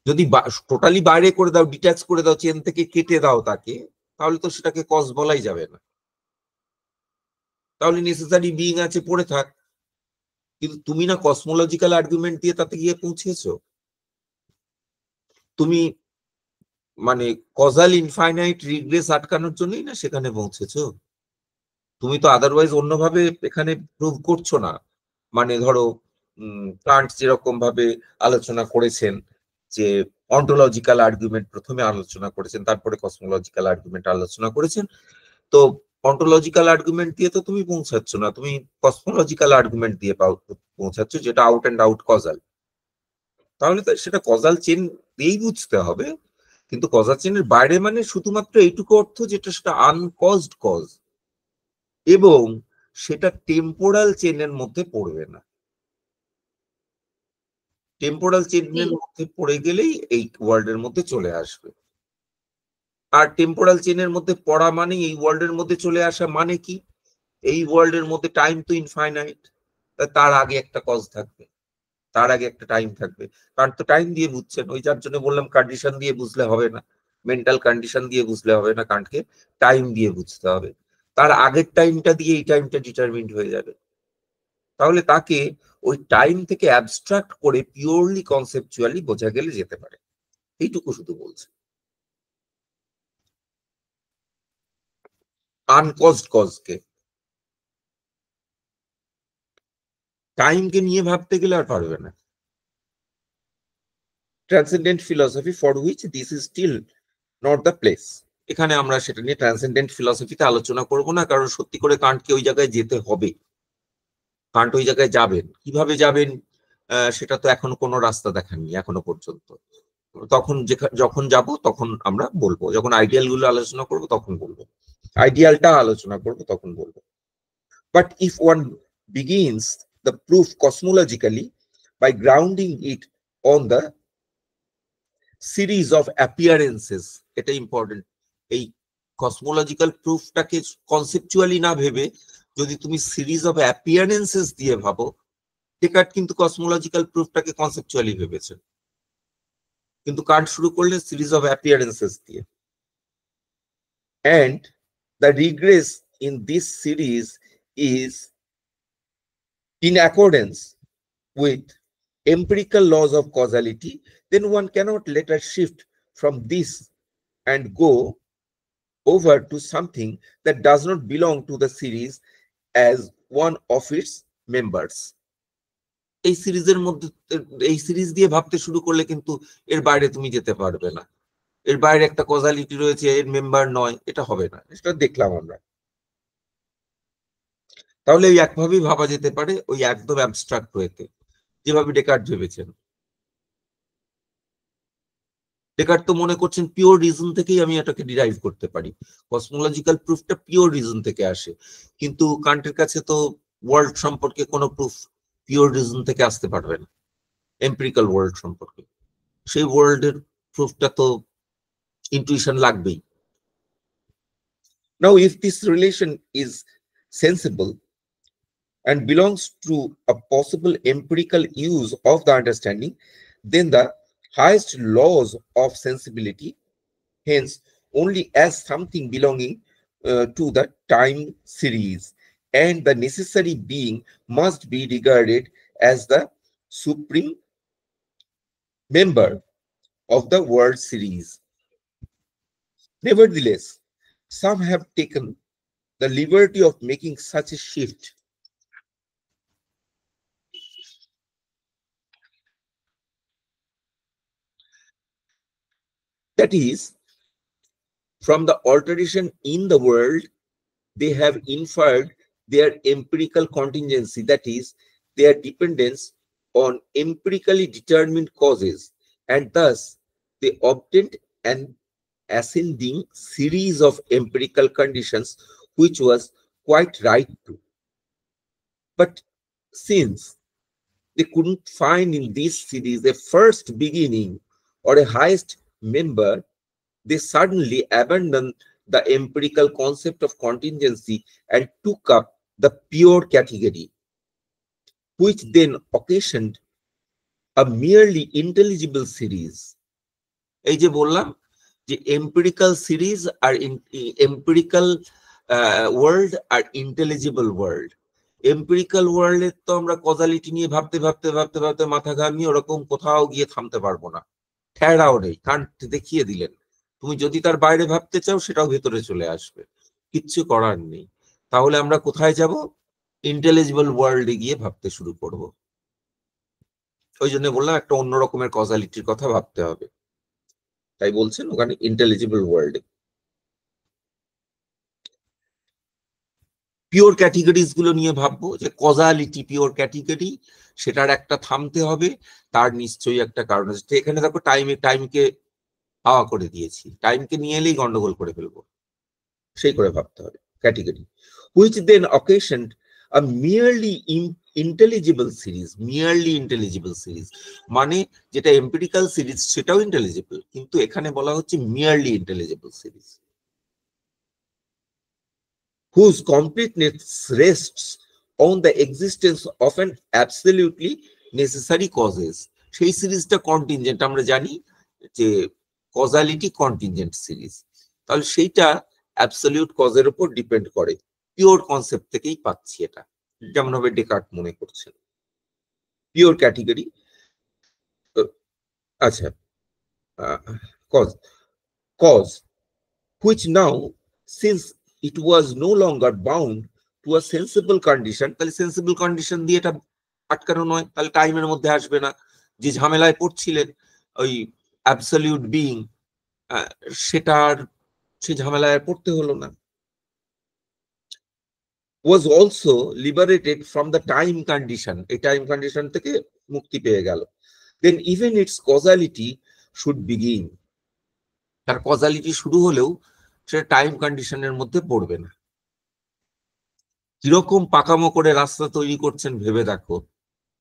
যদি টোটালি বাইরে করে দাও, ডিট্যাচ করে দাও, চেন থেকে কেটে দাও তাকে, তাহলে তো সেটাকে কজ বলাই যাবে না, তাহলে নেসেসারি বিইং আছে, পড়ে থাক। কিন্তু তুমি না কসমোলজিক্যাল আর্গুমেন্ট দিয়ে তাতে গিয়ে পৌঁছেছো, তুমি মানে কজাল ইনফাইনাইট রিগ্রেস আটকানোর জন্যই না সেখানে পৌঁছেছো। তুমি তো আদারওয়াইজ অন্যভাবে এখানে প্রুভ করছো না। মানে ধরো কান্ট যেরকম ভাবে আলোচনা করেছেন যে অন্টোলজিক্যাল আর্গুমেন্ট প্রথমে আলোচনা করেছেন, তারপরে কসমোলজিক্যাল আর্গুমেন্ট আলোচনা করেছেন, তো অন্টোলজিক্যাল আর্গুমেন্ট দিয়ে তো তুমি পৌঁছাচ্ছ না, তুমি কসমোলজিক্যাল আর্গুমেন্ট দিয়ে পৌঁছাচ্ছ, যেটা আউট অ্যান্ড আউট কজাল। তাহলে তো সেটা কজাল চেন দিয়েই বুঝতে হবে, কিন্তু কজাল চেনের বাইরে মানে শুধুমাত্র এইটুকু অর্থ যেটা সেটা আনকজড কজ, এবং সেটা টেম্পোরাল চেনের মধ্যে পড়বে না। টেম্পোরাল চেনের মধ্যে পড়ে গেলেই এই ওয়ার্ল্ডের মধ্যে চলে আসবে। আর টেম্পোরাল চেনের মধ্যে পড়া মানে এই ওয়ার্ল্ডের মধ্যে চলে আসা মানে কি, এই ওয়ার্ল্ডের মধ্যে টাইম তো ইনফাইনাইট, তার আগে একটা কজ থাকবে, তার আগে একটা টাইম থাকবে। কারণ তো টাইম দিয়ে বুঝছেন, ওই যার জন্য বললাম কন্ডিশন দিয়ে বুঝলে হবে না, মেন্টাল কন্ডিশন দিয়ে বুঝলে হবে না, কারণকে টাইম দিয়ে বুঝতে হবে। তার আগের টাইমটা দিয়ে এই টাইমটা ডিটারমিন্ড হয়ে যাবে। তাহলে তাকে ওই টাইম থেকে অ্যাবস্ট্রাক্ট করে পিওরলি কনসেপচুয়ালি বোঝা গেলে যেতে পারে, এইটুকু শুধু বলছে। আনকজড কজকে, টাইমকে নিয়ে ভাবতে গেলে আর পারবে না। Transcendent philosophy for which this is still not the place. এখানে আমরা সেটা নিয়ে ট্রান্সেন্ডেন্ট ফিলসফিতে আলোচনা করব না, কারণ সত্যি করে কান্টকে ওই জায়গায় যেতে হবে। কান্ট ওই জায়গায় যাবেন, কিভাবে যাবেন সেটা তো এখনো কোনো রাস্তা দেখাননি এখনো পর্যন্ত। তখন যখন যাব তখন আমরা বলবো, যখন আইডিয়াল গুলো আলোচনা করব তখন বলবো, আইডিয়ালটা আলোচনা করব তখন বলবো। But if one begins the proof cosmologically by grounding it on the series of appearances, এটা ইম্পর্টেন্ট। এই কসমোলজিক্যাল প্রুফটাকে কনসেপচুয়ালি না ভেবে যদি তুমি সিরিজ অফ অ্যাপিয়ারেন্সেস দিয়ে ভাবো, ডেকার্ট কিন্তু কসমোলজিক্যাল প্রুফটাকে কনসেপচুয়ালি ভেবেছেন, কিন্তু কান্ট শুরু করলেন সিরিজ অফ অ্যাপিয়ারেন্সেস দিয়ে। And the regress in this series is in accordance with empirical laws of causality, then one cannot later shift from this and go over to something that does not belong to the series as one of its members. এই সিরিজের মধ্যে, এই series দিয়ে ভাবতে শুরু করলে কিন্তু এর বাইরে তুমি যেতে পারবে না। এর বাইরে একটা কজালিটি রয়েছে, এর মেম্বার নয়, এটা হবে না। সেটা দেখলাম আমরা। তাহলে ওই একভাবেই ভাবা যেতে পারে, ওই একদম অ্যাবস্ট্রাক্ট ওয়েতে, যেভাবে ডেকার্ট ভেবেছেন। ডেকার্ট তো মনে করছেন পিওর রিজন থেকেই আমি এটাকে ডিরাইভ করতে পারি, কসমোলজিক্যাল প্রুফটা পিওর রিজন থেকে আসে, কিন্তু কান্টের কাছে তো ওয়ার্ল্ড সম্পর্কে কোনো প্রুফ পিওর রিজন থেকে আসতে পারবে না, এম্পিরিক্যাল ওয়ার্ল্ড সম্পর্কে। সেই ওয়ার্ল্ডের প্রুফটা তো ইনটুইশন লাগবেই। নাও if this relation is sensible and belongs to a possible empirical use of the understanding, then the highest laws of sensibility, hence only as something belonging to the time series, and the necessary being must be regarded as the supreme member of the world series. Nevertheless, some have taken the liberty of making such a shift that is, from the alteration in the world, they have inferred their empirical contingency, that is, their dependence on empirically determined causes, and thus they obtained an ascending series of empirical conditions, which was quite right too. But since they couldn't find in this series a first beginning or a highest member, they suddenly abandoned the empirical concept of contingency and took up the pure category, which then occasioned a merely intelligible series. এই যে বললাম যে empirical series আর empirical world আর intelligible world. Empirical ওয়ার্ল্ডে তো আমরা causality নিয়ে ভাবতে ভাবতে ভাবতে ভাবতে মাথা ঘামিয়ে ওরকম কোথাও গিয়ে থামতে পারবো না, ঠেরাও নেই, কান্ট দেখিয়ে দিলেন। তুমি যদি তার বাইরে ভাবতে চাও সেটাও ভেতরে চলে আসবে, কিচ্ছু করার নেই। তাহলে আমরা কোথায় যাব? ইন্টেলিজিবল ওয়ার্ল্ডে গিয়ে ভাবতে শুরু করব। ওই জন্য বললাম একটা অন্য রকমের কজালিটির কথা ভাবতে হবে, তাই বলছেন ওখানে ইন্টেলিজিবল ওয়ার্ল্ডে। পিওর ক্যাটেগরিজ গুলো নিয়ে ভাববো যে কজালিটি পিওর ক্যাটেগরি, সেটার একটা থামতে হবে, তার নিশ্চয়ই একটা কারণ আছে। এখানে দেখো টাইমকে হাওয়া করে দিয়েছি, টাইমকে নিয়ে এলেই গন্ডগোল করে ফেলবো, সেই করে ভাবতে হবে category. Which then occasioned a merely intelligible series. Merely intelligible series মানে যেটা এম্পিরিক্যাল সিরিজ সেটাও ইন্টেলিজিবল, কিন্তু এখানে বলা হচ্ছে merely intelligible series, whose completeness rests on the existence of an absolutely necessary causes. সেই সিরিজটা কন্টিনজেন্ট, আমরা জানি যে কজালিটি কন্টিনজেন্ট সিরিজ, তাহলে সেইটা অ্যাবসলিউট কজের উপর ডিপেন্ড করে, পিওর কনসেপ্ট থেকেই পাচ্ছি এটা, যেমন ভাবে ডেকার্ট মনে করছেন পিওর ক্যাটেগরি। আচ্ছা, cause which now, since it was no longer bound to a sensible condition, তাহলে সেন্সিবল কন্ডিশন দিয়ে এটা আটকানো নয়, তাহলে টাইমের মধ্যে আসবে না। যে ঝামেলায় পড়ছিলেন ওই অ্যাবসলিউট বিইং, সেটার সে ঝামেলায় পড়তে হলো না। was also liberated from the time condition, এই টাইম কন্ডিশন থেকে মুক্তি পেয়ে গেল। then even its causality should begin, তার কজালিটি শুরু হলেও সেটা টাইম কন্ডিশনের মধ্যে পড়বে না। কিরকম পাকামো করে রাস্তা তৈরি করছেন ভেবে দেখো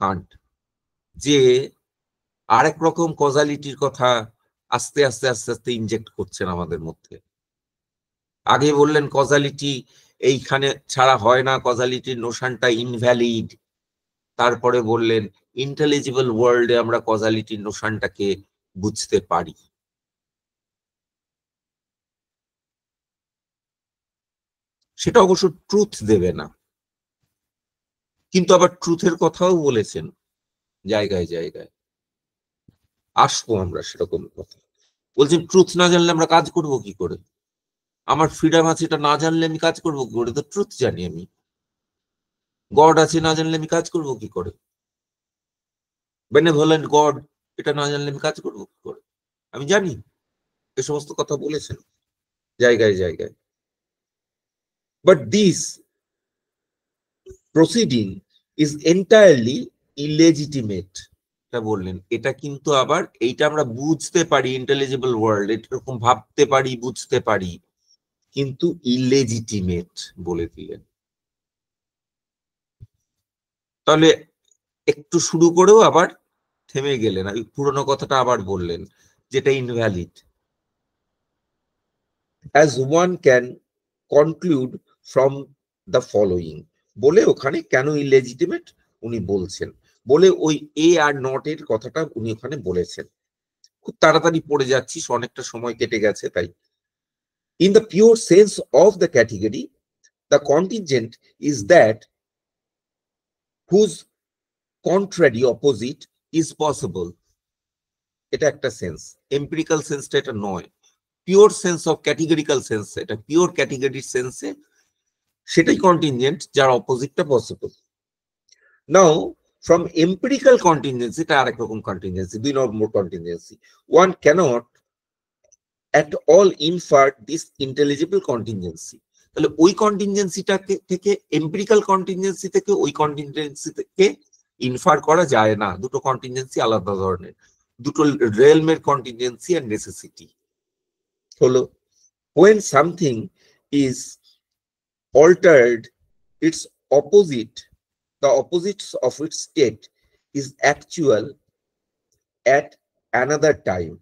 কান্ট, যে আরেক রকম কজালিটির কথা আস্তে আস্তে আস্তে আস্তে ইনজেক্ট করছেন আমাদের মধ্যে। আগে বললেন কজালিটি এইখানে ছাড়া হয় না, কজালিটির নোশনটা ইনভ্যালিড, তারপরে বললেন ইন্টেলিজিবল ওয়ার্ল্ডে আমরা কজালিটির নোশনটাকে বুঝতে পারি। সেটা অবশ্য ট্রুথ দেবে না, কিন্তু আবার ট্রুথের কথাও বলেছেন জায়গায় জায়গায়, আসবো আমরা সেরকম কথা। বলছেন ট্রুথ না জানলে আমরা কাজ করব কি করে, আমার ফ্রিডম আছে এটা না জানলে আমি কাজ করবো কি করে, তো ট্রুথ জানি আমি। গড আছে না জানলে আমি কাজ করবো কি করে, বেনেভোলেন্ট গড এটা না জানলে আমি কাজ করবো কি করে, আমি জানি। এ সমস্ত কথা বলেছেন জায়গায় জায়গায়। But this proceeding is entirely illegitimate, এটা বললেন, এটা কিন্তু আবার এইটা আমরা বুঝতে পারি, ইন্টেলিজিবল ওয়ার্ল্ড এরকম ভাবতে পারি বুঝতে পারি, কিন্তু ইলেজিটিমেট বলে দিলেন। তাহলে একটু শুরু করেও আবার থেমে গেলেন, ওই পুরোনো কথাটা আবার বললেন যেটা invalid. as one can conclude from the following, বলে ওখানে কেন ইলেজিটিমেট উনি বলছেন, বলে ওই এ আর নট এর কথাটা উনি ওখানে বলেছেন। খুব তাড়াতাড়ি পড়ে যাচ্ছি, অনেকটা সময় কেটে গেছে তাই। in the pure sense of the category, the contingent is that whose contrary opposite is possible, এটা একটা সেন্স। এম্পিরিক্যাল সেন্সটা এটা নয়, pure sense of categorical sense, এটা পিওর ক্যাটেগরির সেন্সে সেটাই কন্টিনজেন্ট যার অপোজিটটা possible. Now from empirical contingency, এটা আরেক রকম কন্টিনজেন্সি, দুই নম্বর contingency, one cannot at all infer this intelligible contingency, তাহলে ওই কন্টিনজেন্সিটা থেকে এম্পিরিক্যাল কন্টিনজেন্সি থেকে ওই কন্টিনজেন্সি থেকে ইনফার করা যায় না, দুটো কন্টিনজেন্সি আলাদা ধরনের, দুটো রেলমের কন্টিনজেন্সি আর নেসেসিটি হলো। when something is altered, its opposite, the opposites of its state is actual at another time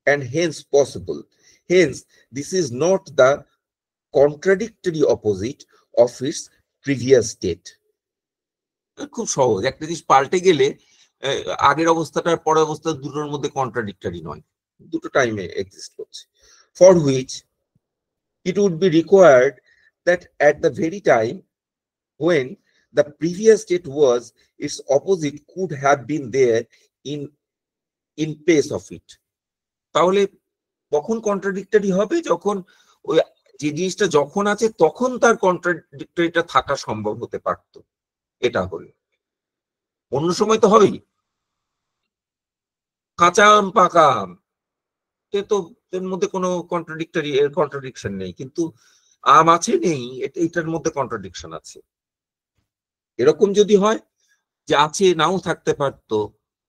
and hence possible. Hence, this is not the contradictory opposite of its previous state. খুব সহজ, একটা জিনিস পাল্টে গেলে আগের অবস্থাটার পরের অবস্থা দুটোর মধ্যে কন্ট্রাডিক্টরি নয়, দুটো টাইমে এক্সিস্ট করছে। For which it would be required that at the very time when the previous state was, its opposite could have been there in place of it. তাহলে কখন কন্ট্রাডিক্টরি হবে, যখন ওই যে জিনিসটা যখন আছে তখন তার কন্ট্রাডিক্টরিটা থাকা সম্ভব হতে পারতো, এটা হলো। অন্য সময় তো হবেই, কাঁচা আম পাকা আম, তো এর মধ্যে কোনো কন্ট্রাডিকশন নেই, কিন্তু আম আছে নেই, এটার মধ্যে কন্ট্রাডিকশন আছে। এরকম যদি হয় যে আছে নাও থাকতে পারতো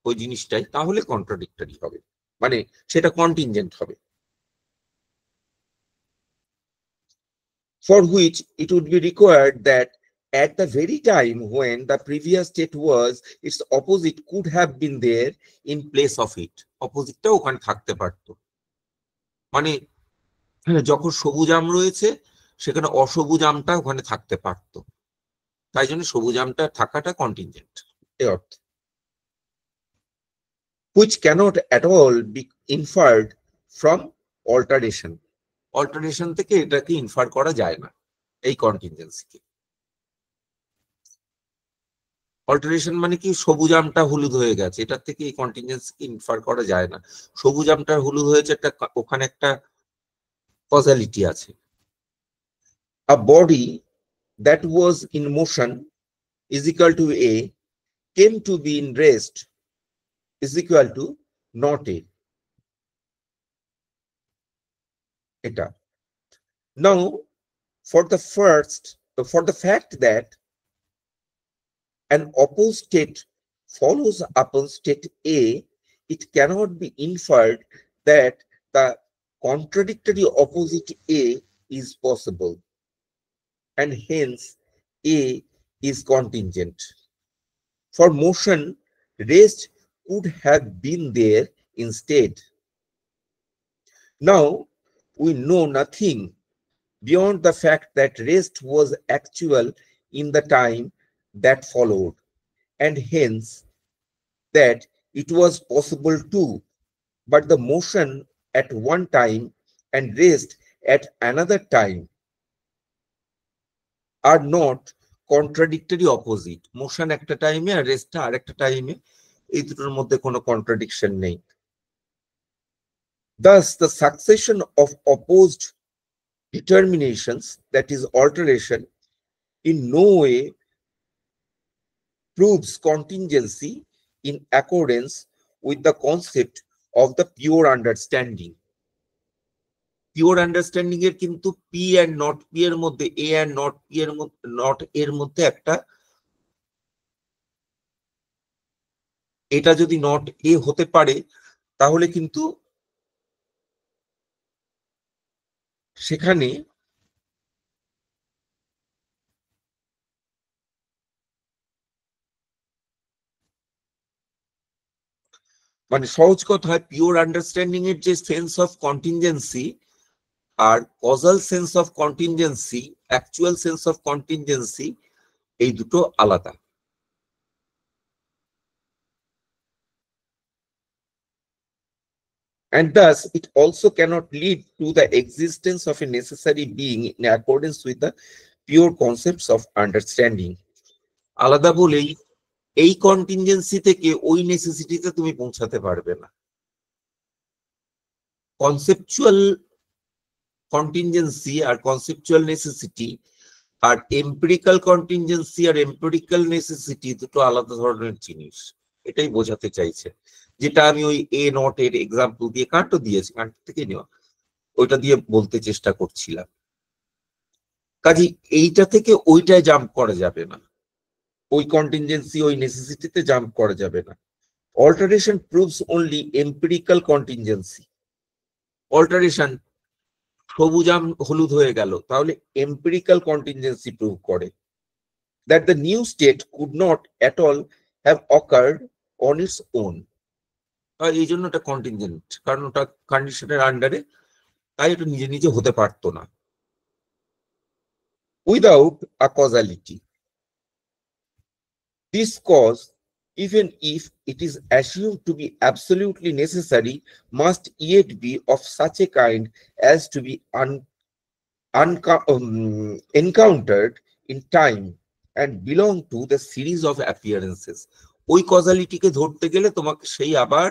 ওই জিনিসটাই, তাহলে কন্ট্রাডিক্টরি হবে, মানে সেটা কন্টিনজেন্ট হবে। For which it would be required that at the very time when the previous state was, its opposite could have been there in place of it. অপোজিটটা ওখানে থাকতে পারতো, মানে যখন সবুজ আম রয়েছে সেখানে অসবুজ আমটা ওখানে থাকতে পারতো, তাই জন্য সবুজ আমটা থাকাটা কন্টিনজেন্ট এই অর্থে। Which cannot at all be inferred from alteration. Alteration থেকে এটাকে ইনফার করা যায় না এই কন্টিনজেন্সিকে। অল্টারেশন মানে কি, সবুজ আমটা হলুদ হয়ে গেছে, এটার থেকে এই কন্টিনজেন্সিকে ইনফার করা যায় না। সবুজ আমটা হলুদ হয়েছে, একটা ওখানে একটা কজালিটি আছে। A body that was in motion is equal to A came to be in rest is equal to not A. এটা now for the fact that an opposed state follows upon state A, it cannot be inferred that the contradictory opposite A is possible, and hence A is contingent. For motion, rest could have been there instead. Now, we know nothing beyond the fact that rest was actual in the time that followed, and hence that it was possible too, but the motion at one time and rest at another time are not contradictory opposite. Motion একটা টাইমে আর রেস্টটা আরেকটা টাইমে, এই দুটোর মধ্যে কোনো contradiction নেই। Thus, the succession of opposed determinations, that is alteration, in no way proves contingency in accordance with the concept of the pure understanding. Pure understanding এর কিন্তু P and not P এর মধ্যে, A and not P এর মধ্যে, not এর মধ্যে একটা, এটা যদি not A হতে পারে তাহলে কিন্তু সেখানে মানে সহজ কথায় পিওর আন্ডারস্ট্যান্ডিং এর যে সেন্স অফ কন্টিনজেন্সি আর causal sense of contingency, actual sense of contingency, এই দুটো আলাদা। And thus it also cannot lead to the existence of a necessary being in accordance with the pure concepts of understanding. আলাদা বলেই এই contingency থেকে ওই নেসেসিটিতে তুমি পৌঁছাতে পারবে না। কনসেপচুয়াল কন্টিনজেন্সি আর কনসেপচুয়াল নেসেসিটি আর এম্পিরিক্যাল কন্টিনজেন্সি আর এম্পিরিক্যাল নেসেসিটি দুটো আলাদা ধরনের জিনিস, এটাই বোঝাতে চাইছে। যেটা আমি ওই এ নট এর এক্সাম্পল দিয়ে, কার্ডও দিয়েছি, কার্ড থেকে নেওয়া, ওইটা দিয়ে বলতে চেষ্টা করছিলাম। কাজে এইটা থেকে ওইটায় জাম্প করা যাবে না, ওই কন্টিনজেন্সি ওই নেসেসিটিতে জাম্প করা যাবে না। Alteration proves only empirical contingency. Alteration, সবুজ আম হলুদ হয়ে গেল, তাহলে এম্পিরিক্যাল কন্টিনজেন্সি প্রুভ করে that the new state could not at all have occurred on its own. এই জন্য এটা কন্টিনজেন্ট, কারণ ওটা কন্ডিশনের আন্ডারে, তাই এটা নিজে নিজে হতে পারতো না। Without a causality, this cause, even if it is assumed to be absolutely necessary, must yet be of such a kind as to be encountered in time and belong to the series of appearances. ওই কজালিটিকে ধরতে গেলে তোমাকে সেই আবার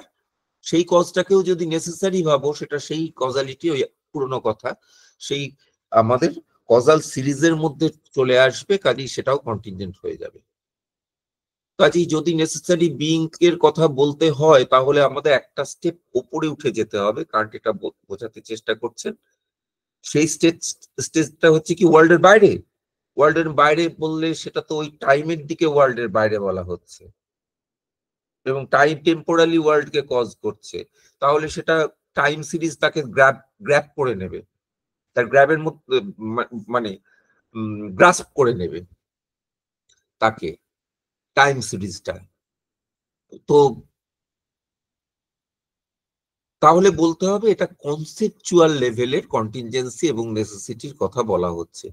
সেই কজটাকেও যদি necessary ভাবো, সেটা সেই কজালিটি, ওই পুরনো কথা, সেই আমাদের কজাল সিরিজের মধ্যে চলে আসবে, কাজেই সেটাও কন্টিনজেন্ট হয়ে যাবে। কাজেই যদি নেসেসারি বিইং এর কথা বলতে হয় তাহলে আমাদের একটা স্টেপ উপরে উঠে যেতে হবে, কারণ এটা বোঝাতে চেষ্টা করছেন সেই স্টেজটা হচ্ছে কি ওয়ার্ল্ডের বাইরে। ওয়ার্ল্ডের বাইরে বললে সেটা তো ওই টাইমের দিকে ওয়ার্ল্ডের বাইরে বলা হচ্ছে, এবং টাইম টেম্পোরালি ওয়ার্ল্ডকে কজ করছে, তাহলে সেটা টাইম সিরিজ তাকে গ্র্যাব করে নেবে, তার গ্র্যাবের মধ্যে মানে গ্রাস্প করে নেবে তাকে টাইম সিরিজটা। তো তাহলে বলতে হবে এটা কনসেপচুয়াল লেভেলের কন্টিনজেন্সি এবং নেসেসিটির কথা বলা হচ্ছে।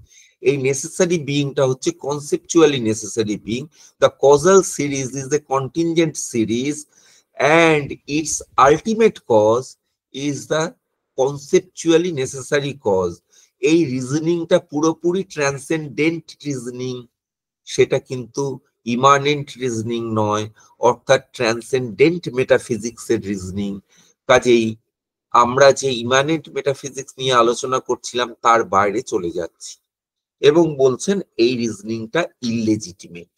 এই নেসেসারি বিইংটা হচ্ছে conceptually necessary being. The causal series is the contingent series and its ultimate cause is the conceptually necessary cause. এই রিজনিংটা পুরোপুরি ট্রান্সেন্ডেন্ট রিজনিং, সেটা কিন্তু ইমানেন্ট রিজনিং নয়, অর্থাৎ ট্রান্সেন্ডেন্ট মেটাফিজিক্সের রিজনিং। কাজেই আমরা যে ইমানেন্ট মেটাফিজিক্স নিয়ে আলোচনা করছিলাম তার বাইরে চলে যাচ্ছি, এবং বলছেন এই রিজনিংটা ইললেজিটিমেট।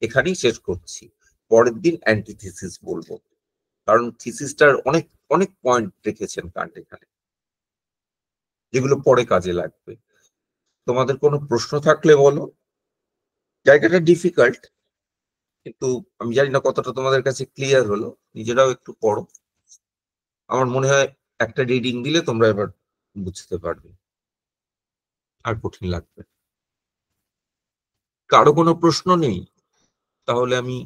এখানেই শেষ করছি, পরের দিন অ্যান্টিথিসিস বলবো, কারণ থিসিসটার অনেক অনেক পয়েন্ট রেখেছেন কাণ্ড এখানে, যেগুলো পরে কাজে লাগবে। তোমাদের কোনো প্রশ্ন থাকলে বলো। জায়গাটা ডিফিকাল্ট, কিন্তু আমি জানি না কতটা তোমাদের কাছে ক্লিয়ার হলো। নিজেরাও একটু পড়ো, আমার মনে হয় একটা রিডিং দিলে তোমরা এবার বুঝতে পারবে, আর কঠিন লাগবে। কারো কোনো প্রশ্ন নেই? তাহলে আমি